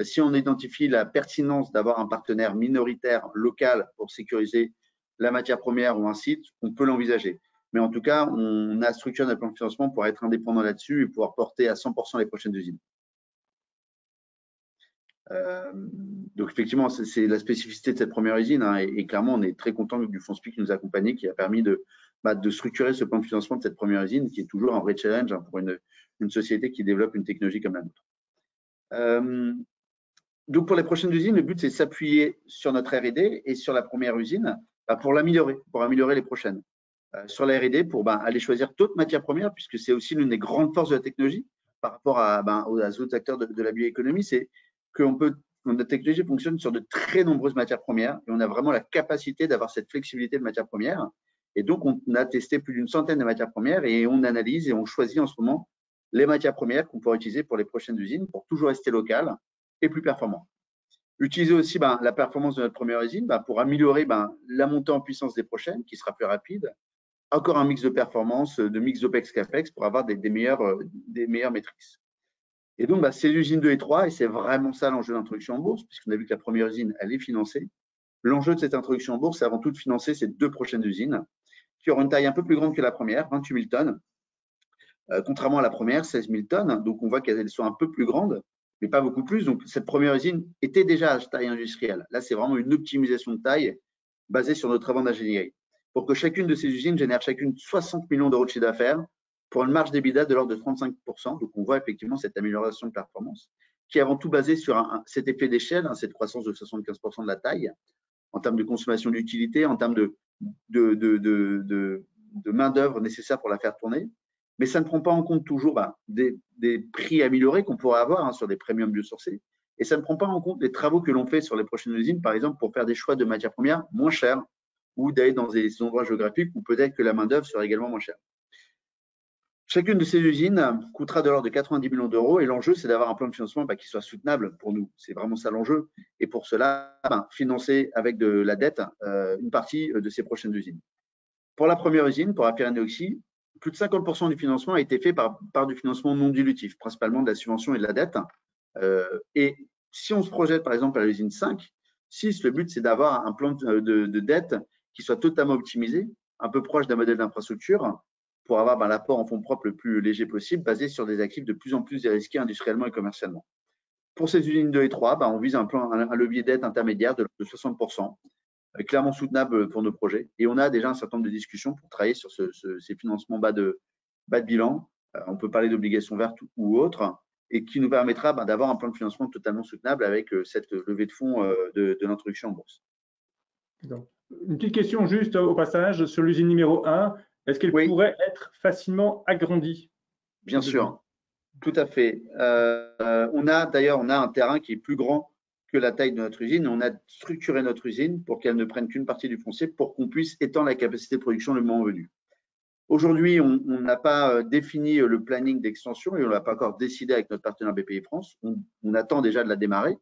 si on identifie la pertinence d'avoir un partenaire minoritaire local pour sécuriser la matière première ou un site, on peut l'envisager. Mais en tout cas, on a structuré notre plan de financement pour être indépendant là-dessus et pouvoir porter à 100% les prochaines usines. Donc effectivement, c'est la spécificité de cette première usine hein, et clairement, on est très content du fonds SPIC qui nous a accompagnés, qui a permis de structurer ce plan de financement de cette première usine, qui est toujours un vrai challenge hein, pour une société qui développe une technologie comme la nôtre. Donc pour les prochaines usines, le but c'est de s'appuyer sur notre R&D et sur la première usine pour l'améliorer, pour améliorer les prochaines. Sur la R&D, pour aller choisir d'autres matières premières, puisque c'est aussi l'une des grandes forces de la technologie par rapport aux autres acteurs de la bioéconomie, c'est que notre technologie fonctionne sur de très nombreuses matières premières et on a vraiment la capacité d'avoir cette flexibilité de matières premières. Et donc, on a testé plus d'une centaine de matières premières et on analyse et on choisit en ce moment les matières premières qu'on pourra utiliser pour les prochaines usines pour toujours rester local et plus performant. Utiliser aussi la performance de notre première usine pour améliorer la montée en puissance des prochaines qui sera plus rapide. Encore un mix de performance, de mix d'OPEX-CAPEX pour avoir des meilleures maîtrises. Et donc, c'est l'usine 2 et 3 et c'est vraiment ça l'enjeu d'introduction en bourse puisqu'on a vu que la première usine, elle est financée. L'enjeu de cette introduction en bourse, c'est avant tout de financer ces deux prochaines usines qui auront une taille un peu plus grande que la première, 28 000 tonnes, contrairement à la première, 16 000 tonnes. Donc, on voit qu'elles sont un peu plus grandes, mais pas beaucoup plus. Donc, cette première usine était déjà à taille industrielle. Là, c'est vraiment une optimisation de taille basée sur notre travaux d'ingénierie pour que chacune de ces usines génère chacune 60 millions d'euros de chiffre d'affaires pour une marge d'EBITDA de l'ordre de 35%. Donc, on voit effectivement cette amélioration de performance qui est avant tout basée sur cet effet d'échelle, cette croissance de 75% de la taille en termes de consommation d'utilité, en termes de main-d'œuvre nécessaire pour la faire tourner. Mais ça ne prend pas en compte toujours des prix améliorés qu'on pourrait avoir sur des premiums biosourcés. Et ça ne prend pas en compte les travaux que l'on fait sur les prochaines usines, par exemple, pour faire des choix de matières premières moins chères ou d'aller dans des endroits géographiques où peut-être que la main-d'œuvre sera également moins chère. Chacune de ces usines coûtera de l'ordre de 90 millions d'euros et l'enjeu, c'est d'avoir un plan de financement qui soit soutenable pour nous. C'est vraiment ça l'enjeu. Et pour cela, financer avec de la dette une partie de ces prochaines usines. Pour la première usine, pour Aphyrène Neoxy, plus de 50% du financement a été fait par du financement non dilutif, principalement de la subvention et de la dette. Et si on se projette par exemple à l'usine 5, 6, le but c'est d'avoir un plan de dette qui soit totalement optimisé, un peu proche d'un modèle d'infrastructure, pour avoir l'apport en fonds propres le plus léger possible, basé sur des actifs de plus en plus dérisqués industriellement et commercialement. pour ces usines 2 et 3, on vise un levier d'aide intermédiaire de 60%, clairement soutenable pour nos projets. Et on a déjà un certain nombre de discussions pour travailler sur ces financements bas de bilan. On peut parler d'obligations vertes ou autres, et qui nous permettra d'avoir un plan de financement totalement soutenable avec cette levée de fonds de l'introduction en bourse. Donc, une petite question juste au passage sur l'usine numéro 1. Est-ce qu'elle pourrait être facilement agrandie? Bien sûr, tout à fait. On a un terrain qui est plus grand que la taille de notre usine. On a structuré notre usine pour qu'elle ne prenne qu'une partie du foncier pour qu'on puisse étendre la capacité de production le moment venu. Aujourd'hui, on n'a pas défini le planning d'extension et on ne l'a pas encore décidé avec notre partenaire BPI France. On attend déjà de la démarrer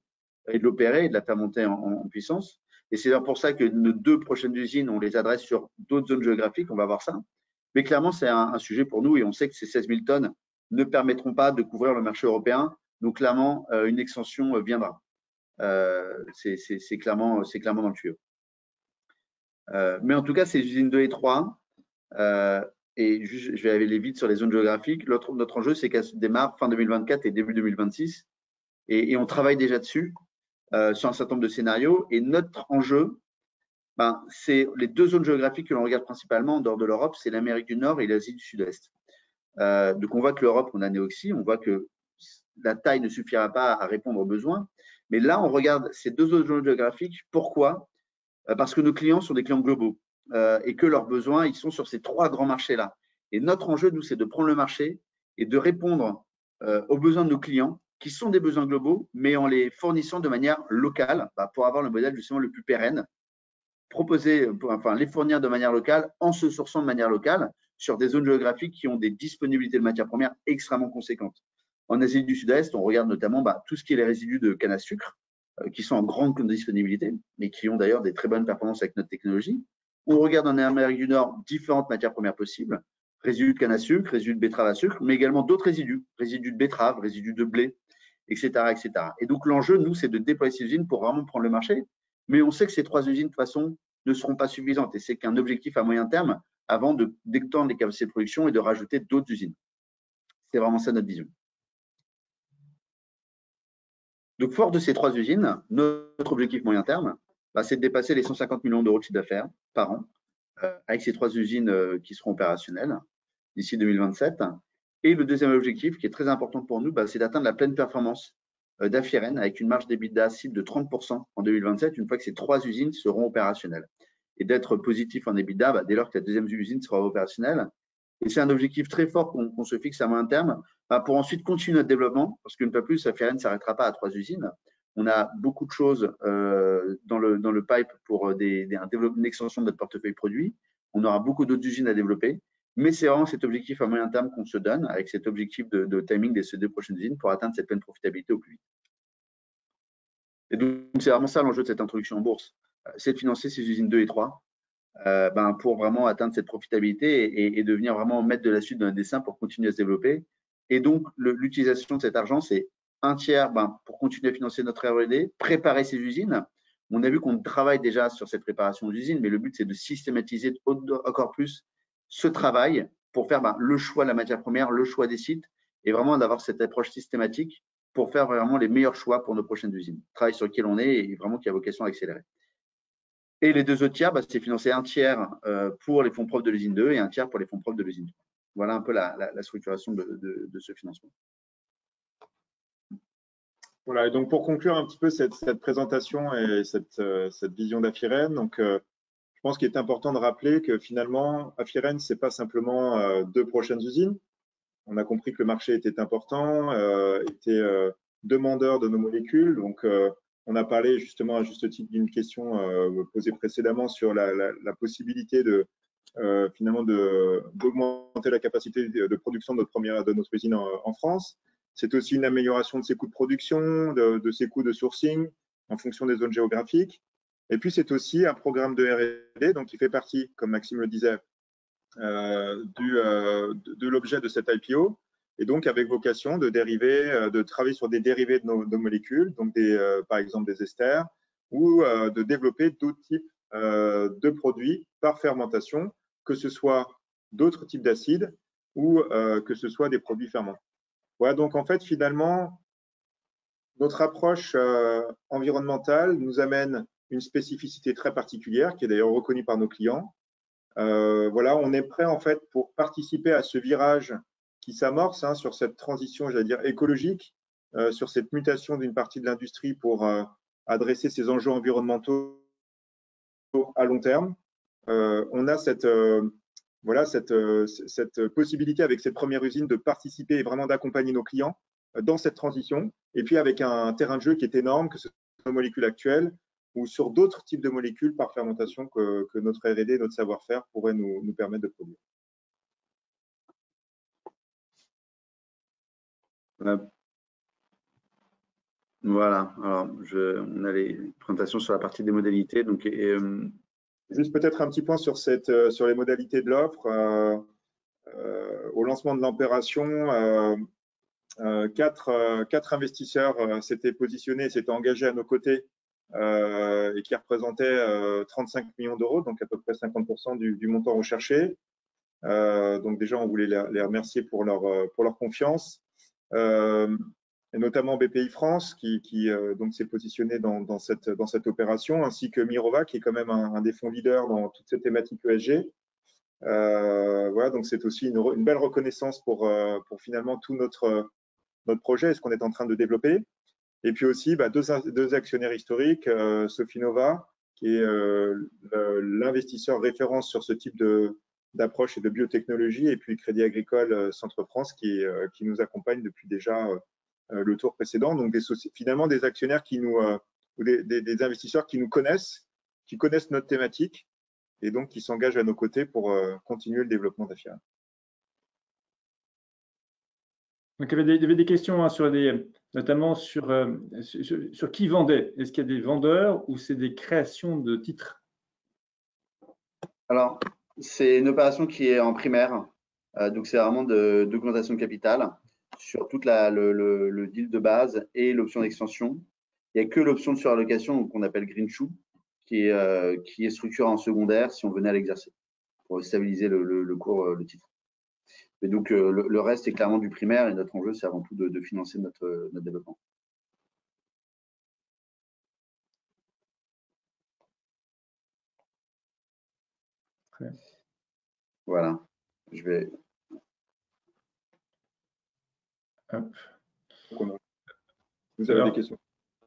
et de l'opérer et de la faire monter en puissance. Et c'est pour ça que nos 2 prochaines usines, on les adresse sur d'autres zones géographiques. On va voir ça. Mais clairement, c'est un sujet pour nous et on sait que ces 16 000 tonnes ne permettront pas de couvrir le marché européen. Donc, clairement, une extension viendra. C'est clairement dans le tuyau. Mais en tout cas, ces usines 2 et 3, et je vais aller vite sur les zones géographiques. Notre enjeu, c'est qu'elle démarre fin 2024 et début 2026. Et on travaille déjà dessus, sur un certain nombre de scénarios. Et notre enjeu, c'est les 2 zones géographiques que l'on regarde principalement en dehors de l'Europe, c'est l'Amérique du Nord et l'Asie du Sud-Est. Donc, on voit que l'Europe, on a Neoxy, on voit que la taille ne suffira pas à répondre aux besoins. Mais là, on regarde ces 2 zones géographiques. Pourquoi? Parce que nos clients sont des clients globaux. Et que leurs besoins, ils sont sur ces 3 grands marchés-là. Et notre enjeu, nous, c'est de prendre le marché et de répondre aux besoins de nos clients, qui sont des besoins globaux, mais en les fournissant de manière locale, pour avoir le modèle justement le plus pérenne, les fournir de manière locale, en se sourçant de manière locale, sur des zones géographiques qui ont des disponibilités de matières premières extrêmement conséquentes. En Asie du Sud-Est, on regarde notamment tout ce qui est les résidus de canne à sucre, qui sont en grande disponibilité, mais qui ont d'ailleurs des très bonnes performances avec notre technologie. On regarde en Amérique du Nord différentes matières premières possibles, résidus de canne à sucre, résidus de betterave à sucre, mais également d'autres résidus de betterave, résidus de blé, etc., etc. Et donc, l'enjeu, nous, c'est de déployer ces usines pour vraiment prendre le marché. Mais on sait que ces 3 usines, de toute façon, ne seront pas suffisantes. Et c'est qu'un objectif à moyen terme avant d'étendre les capacités de production et de rajouter d'autres usines. C'est vraiment ça notre vision. Donc, fort de ces 3 usines, notre objectif moyen terme, c'est de dépasser les 150 millions d'euros de chiffre d'affaires par an avec ces 3 usines qui seront opérationnelles d'ici 2027. Et le deuxième objectif, qui est très important pour nous, c'est d'atteindre la pleine performance d'Afiren avec une marge d'EBITDA cible de 30% en 2027, une fois que ces 3 usines seront opérationnelles. Et d'être positif en EBITDA dès lors que la deuxième usine sera opérationnelle. Et c'est un objectif très fort qu'on se fixe à moyen terme pour ensuite continuer notre développement, parce qu'une fois plus, Afiren ne s'arrêtera pas à 3 usines. On a beaucoup de choses dans le pipe pour une extension de notre portefeuille produit. On aura beaucoup d'autres usines à développer, mais c'est vraiment cet objectif à moyen terme qu'on se donne, avec cet objectif de timing de ces 2 prochaines usines pour atteindre cette pleine profitabilité au plus vite. Et donc, c'est vraiment ça l'enjeu de cette introduction en bourse, c'est de financer ces usines 2 et 3 pour vraiment atteindre cette profitabilité et devenir vraiment maître de la suite de notre dessin pour continuer à se développer. Et donc, l'utilisation de cet argent, c'est un tiers pour continuer à financer notre R&D, préparer ces usines. On a vu qu'on travaille déjà sur cette préparation d'usines, mais le but, c'est de systématiser encore plus ce travail pour faire le choix de la matière première, le choix des sites, et vraiment d'avoir cette approche systématique pour faire vraiment les meilleurs choix pour nos prochaines usines. Travail sur lequel on est et vraiment qui a vocation à accélérer. Et les 2 autres tiers, c'est financer un tiers pour les fonds propres de l'usine 2 et un tiers pour les fonds propres de l'usine 3. Voilà un peu la structuration de ce financement. Voilà, et donc pour conclure un petit peu cette présentation et cette vision d'Afiren, donc je pense qu'il est important de rappeler que finalement, Afiren, ce n'est pas simplement 2 prochaines usines. On a compris que le marché était important, était demandeur de nos molécules. Donc, on a parlé justement à juste titre d'une question posée précédemment sur la possibilité finalement d'augmenter la capacité de production de notre usine en France. C'est aussi une amélioration de ses coûts de production, de ses coûts de sourcing en fonction des zones géographiques. Et puis, c'est aussi un programme de R&D, donc qui fait partie, comme Maxime le disait, de l'objet de cette IPO, et donc avec vocation de travailler sur des dérivés de nos molécules, donc par exemple des esters, ou de développer d'autres types de produits par fermentation, que ce soit d'autres types d'acides ou que ce soit des produits ferments. Voilà, donc en fait, finalement, notre approche environnementale nous amène une spécificité très particulière qui est d'ailleurs reconnue par nos clients. Voilà, on est prêt en fait pour participer à ce virage qui s'amorce sur cette transition, j'allais dire écologique, sur cette mutation d'une partie de l'industrie pour adresser ces enjeux environnementaux à long terme. On a cette possibilité avec cette première usine de participer et vraiment d'accompagner nos clients dans cette transition. Et puis avec un terrain de jeu qui est énorme, que ce soit nos molécules actuelles ou sur d'autres types de molécules par fermentation que notre R&D, notre savoir-faire pourrait nous permettre de produire. Voilà, alors on a les présentations sur la partie des modalités. Donc, juste peut-être un petit point sur les modalités de l'offre. Au lancement de l'opération, 4 investisseurs s'étaient positionnés, s'étaient engagés à nos côtés et qui représentaient 35 millions d'euros, donc à peu près 50% du montant recherché. Donc déjà, on voulait les remercier pour leur confiance. Et notamment BPI France qui donc s'est positionné dans cette opération, ainsi que Mirova qui est quand même un des fonds leaders dans toute cette thématique ESG. Voilà, donc c'est aussi une belle reconnaissance pour finalement tout notre projet et ce qu'on est en train de développer. Et puis aussi deux actionnaires historiques, Sofinova qui est l'investisseur référence sur ce type d'approche et de biotechnologie, et puis Crédit Agricole Centre France qui nous accompagne depuis déjà le tour précédent. Donc finalement des actionnaires ou des investisseurs qui nous connaissent, qui connaissent notre thématique et donc qui s'engagent à nos côtés pour continuer le développement d'Affiren. Donc il y avait des questions notamment sur qui vendait. Est-ce qu'il y a des vendeurs ou c'est des créations de titres? Alors, c'est une opération qui est en primaire, donc c'est vraiment d'augmentation de capital sur toute le deal de base et l'option d'extension. Il n'y a que l'option de surallocation qu'on appelle Green Shoe qui est structurée en secondaire si on venait à l'exercer pour stabiliser le cours, le titre. Mais donc le reste est clairement du primaire et notre enjeu c'est avant tout de financer notre développement. Ouais. Voilà, je vais. Hop. Vous avez des questions?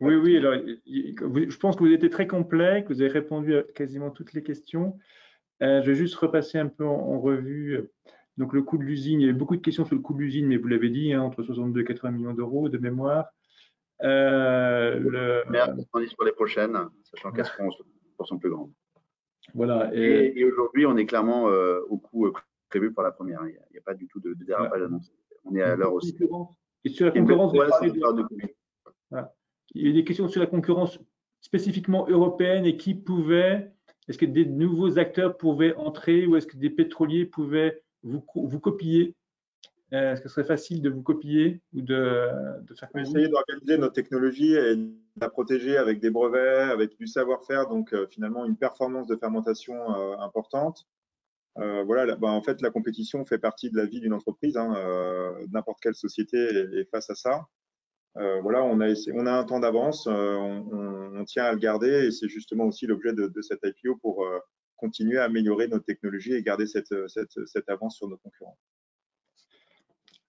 Oui. Alors, je pense que vous étiez très complet, que vous avez répondu à quasiment toutes les questions. Je vais juste repasser un peu en revue. Donc, le coût de l'usine, il y avait beaucoup de questions sur le coût de l'usine, mais vous l'avez dit, entre 62 et 80 millions d'euros de mémoire. On dit pour les prochaines, sachant qu'elles seront 100% plus grandes. Voilà. Et aujourd'hui, on est clairement au coût prévu pour la première. Il n'y a pas du tout de dérapage annoncé. On est à l'heure aussi. Et sur la concurrence, il y a des questions sur la concurrence spécifiquement européenne et est-ce que des nouveaux acteurs pouvaient entrer ou est-ce que des pétroliers pouvaient vous copier? Est-ce que ce serait facile de vous copier ou de faire comme essayer d'organiser notre technologie et de la protéger avec des brevets, avec du savoir-faire, donc finalement une performance de fermentation importante. Voilà, en fait, la compétition fait partie de la vie d'une entreprise. N'importe quelle société est face à ça. Voilà, on a un temps d'avance, on tient à le garder et c'est justement aussi l'objet de cette IPO pour continuer à améliorer notre technologie et garder cette avance sur nos concurrents.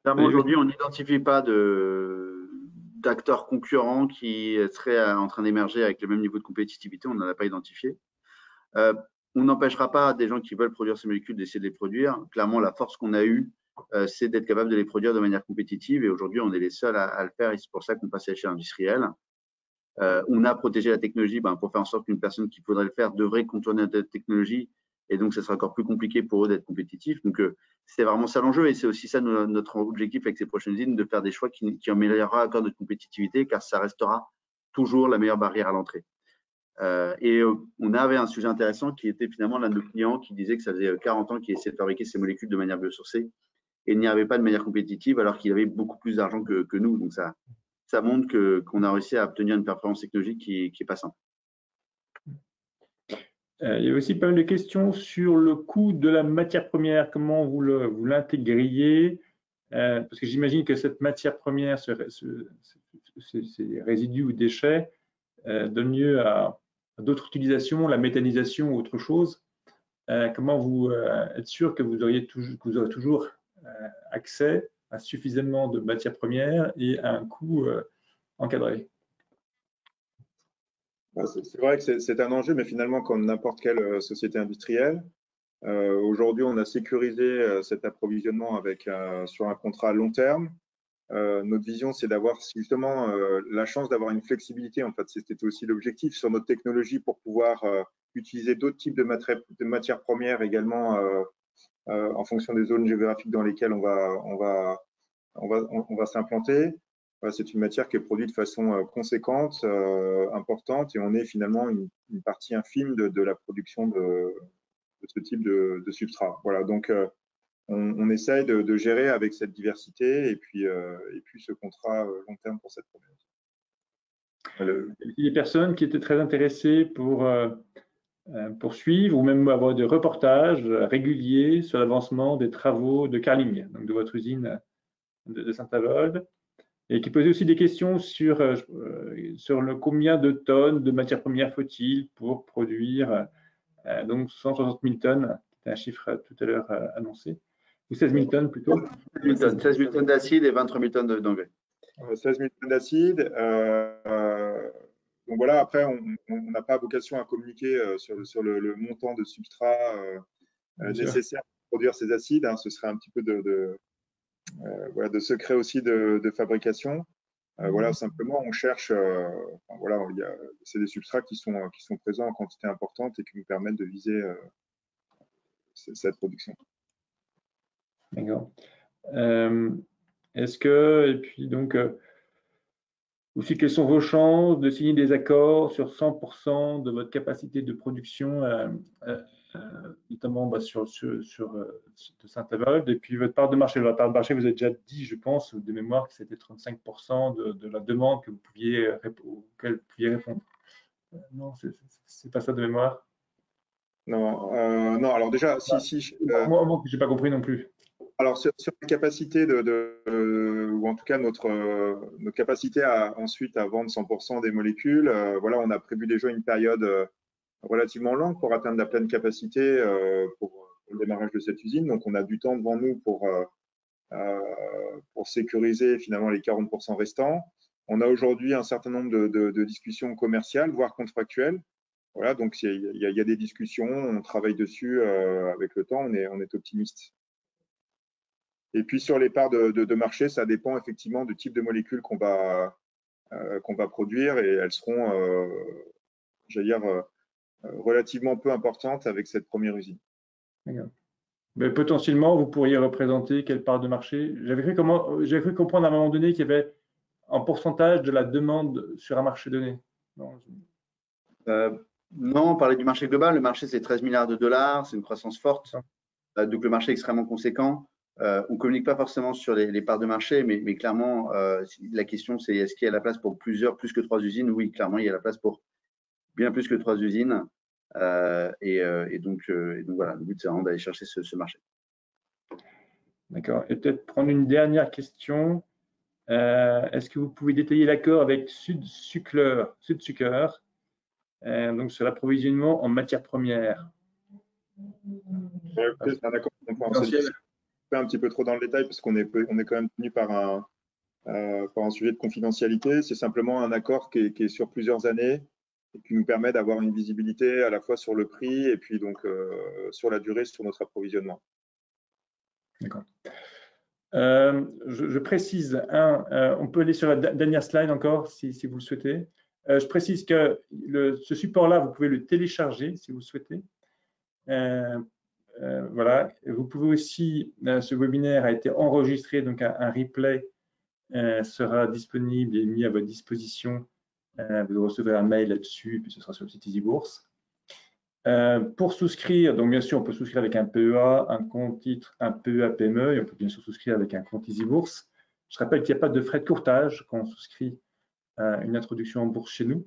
Aujourd'hui, on n'identifie pas d'acteurs concurrents qui seraient en train d'émerger avec le même niveau de compétitivité. On n'en a pas identifié. On n'empêchera pas des gens qui veulent produire ces molécules d'essayer de les produire. Clairement, la force qu'on a eue, c'est d'être capable de les produire de manière compétitive. Et aujourd'hui, on est les seuls à le faire et c'est pour ça qu'on passe à l'échelle industrielle. On a protégé la technologie pour faire en sorte qu'une personne qui voudrait le faire devrait contourner la technologie. Et donc, ça sera encore plus compliqué pour eux d'être compétitifs. Donc, c'est vraiment ça l'enjeu. Et c'est aussi ça notre objectif avec ces prochaines usines, de faire des choix qui améliorera encore notre compétitivité, car ça restera toujours la meilleure barrière à l'entrée. Et on avait un sujet intéressant qui était finalement l'un de nos clients qui disait que ça faisait 40 ans qu'il essayait de fabriquer ces molécules de manière biosourcée et n'y avait pas de manière compétitive alors qu'il avait beaucoup plus d'argent que nous. Donc, ça montre qu'on a réussi à obtenir une performance technologique qui n'est pas simple. Il y a aussi pas mal de questions sur le coût de la matière première. Comment vous l'intégriez? Parce que j'imagine que cette matière première ces résidus ou déchets donnent lieu à d'autres utilisations, la méthanisation ou autre chose. Comment vous être sûr que vous aurez toujours accès à suffisamment de matières premières et à un coût encadré? C'est vrai que c'est un enjeu, mais finalement, comme n'importe quelle société industrielle, aujourd'hui, on a sécurisé cet approvisionnement sur un contrat à long terme. Notre vision, c'est d'avoir justement la chance d'avoir une flexibilité. En fait, c'était aussi l'objectif sur notre technologie pour pouvoir utiliser d'autres types de matières premières également en fonction des zones géographiques dans lesquelles on va s'implanter. C'est une matière qui est produite de façon conséquente, importante, et on est finalement une partie infime de la production de ce type de substrat. Voilà, donc on essaye de gérer avec cette diversité et puis ce contrat long terme pour cette problématique. Il y a des personnes qui étaient très intéressées pour suivre ou même avoir des reportages réguliers sur l'avancement des travaux de Carling, donc de votre usine de Saint-Avold, et qui posaient aussi des questions sur le combien de tonnes de matières premières faut-il pour produire donc 160 000 tonnes, c'est un chiffre tout à l'heure annoncé, ou 16 000 tonnes plutôt. 16 000 tonnes d'acide et 23 000 tonnes d'engrais. 16 000 tonnes d'acide. Donc voilà, après, on n'a pas vocation à communiquer sur le montant de substrat nécessaire pour produire ces acides. Hein. Ce serait un petit peu de secret aussi de fabrication. Voilà, simplement, on cherche, c'est des substrats qui sont présents en quantité importante et qui nous permettent de viser cette production. D'accord. Est-ce que, et puis donc, aussi, quelles sont vos chances de signer des accords sur 100% de votre capacité de production, notamment sur de Saint-Avold, et puis votre part de marché. La part de marché, vous avez déjà dit, je pense, de mémoire, que c'était 35% de la demande auquel vous pouviez répondre. Non, c'est pas ça de mémoire. Non, alors déjà, si. Moi, j'ai pas compris non plus. Alors, sur la capacité ou en tout cas notre capacité ensuite à vendre 100% des molécules, voilà, on a prévu déjà une période relativement longue pour atteindre la pleine capacité pour le démarrage de cette usine. Donc, on a du temps devant nous pour sécuriser finalement les 40% restants. On a aujourd'hui un certain nombre de discussions commerciales, voire contractuelles. Voilà, donc il y a des discussions, on travaille dessus avec le temps, on est optimiste. Et puis sur les parts de marché, ça dépend effectivement du type de molécules qu'on va produire et elles seront, j'allais dire, relativement peu importantes avec cette première usine. Mais potentiellement, vous pourriez représenter quelle part de marché? J'avais cru comprendre à un moment donné qu'il y avait un pourcentage de la demande sur un marché donné. Non, on parlait du marché global. Le marché, c'est 13 milliards de dollars, c'est une croissance forte. Donc le marché est extrêmement conséquent. On ne communique pas forcément sur les parts de marché, mais clairement, la question, c'est est-ce qu'il y a la place pour plus que 3 usines? Oui, clairement, il y a la place pour bien plus que 3 usines. Et donc voilà, le but, c'est vraiment d'aller chercher ce marché. D'accord. Et peut-être prendre une dernière question. Est-ce que vous pouvez détailler l'accord avec Südzucker, donc sur l'approvisionnement en matières premières? C'est un accord confidentiel. Un petit peu trop dans le détail parce qu'on est quand même tenu par un sujet de confidentialité. C'est simplement un accord qui est sur plusieurs années et qui nous permet d'avoir une visibilité à la fois sur le prix et puis donc sur la durée sur notre approvisionnement. D'accord. Je précise, on peut aller sur la dernière slide encore si vous le souhaitez. Je précise que ce support-là, vous pouvez le télécharger si vous le souhaitez. Voilà. Vous pouvez aussi, ce webinaire a été enregistré, donc un replay sera disponible et mis à votre disposition. Vous recevrez un mail là-dessus, puis ce sera sur le site EasyBourse. Pour souscrire, donc bien sûr, on peut souscrire avec un PEA, un compte titre, un PEA PME, et on peut bien sûr souscrire avec un compte EasyBourse. Je rappelle qu'il n'y a pas de frais de courtage quand on souscrit une introduction en bourse chez nous.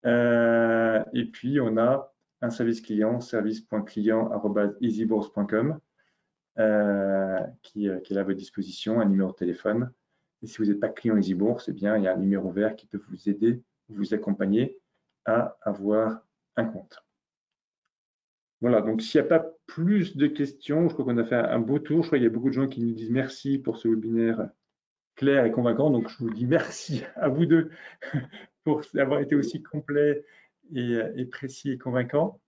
Et puis, on a un service client, service.client@easybourse.com, qui est là à votre disposition, un numéro de téléphone. Et si vous n'êtes pas client EasyBourse, eh bien, il y a un numéro vert qui peut vous aider, vous accompagner à avoir un compte. Voilà, donc s'il n'y a pas plus de questions, je crois qu'on a fait un beau tour. Je crois qu'il y a beaucoup de gens qui nous disent merci pour ce webinaire clair et convaincant. Donc, je vous dis merci à vous deux pour avoir été aussi complet et précis et convaincant.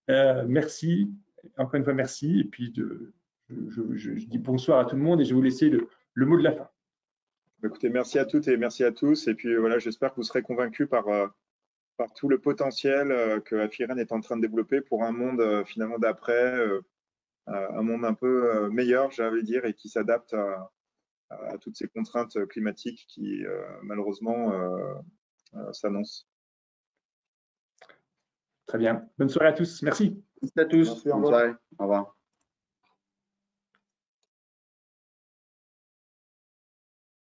Merci, encore une fois, merci. Et puis, je dis bonsoir à tout le monde et je vais vous laisser le mot de la fin. Écoutez, merci à toutes et merci à tous. Et puis voilà, j'espère que vous serez convaincus par tout le potentiel que Afiren est en train de développer pour un monde finalement d'après, un monde un peu meilleur, j'allais dire, et qui s'adapte à toutes ces contraintes climatiques qui malheureusement s'annoncent. Très bien. Bonne soirée à tous. Merci. Merci à tous. Bonne soirée. Au revoir.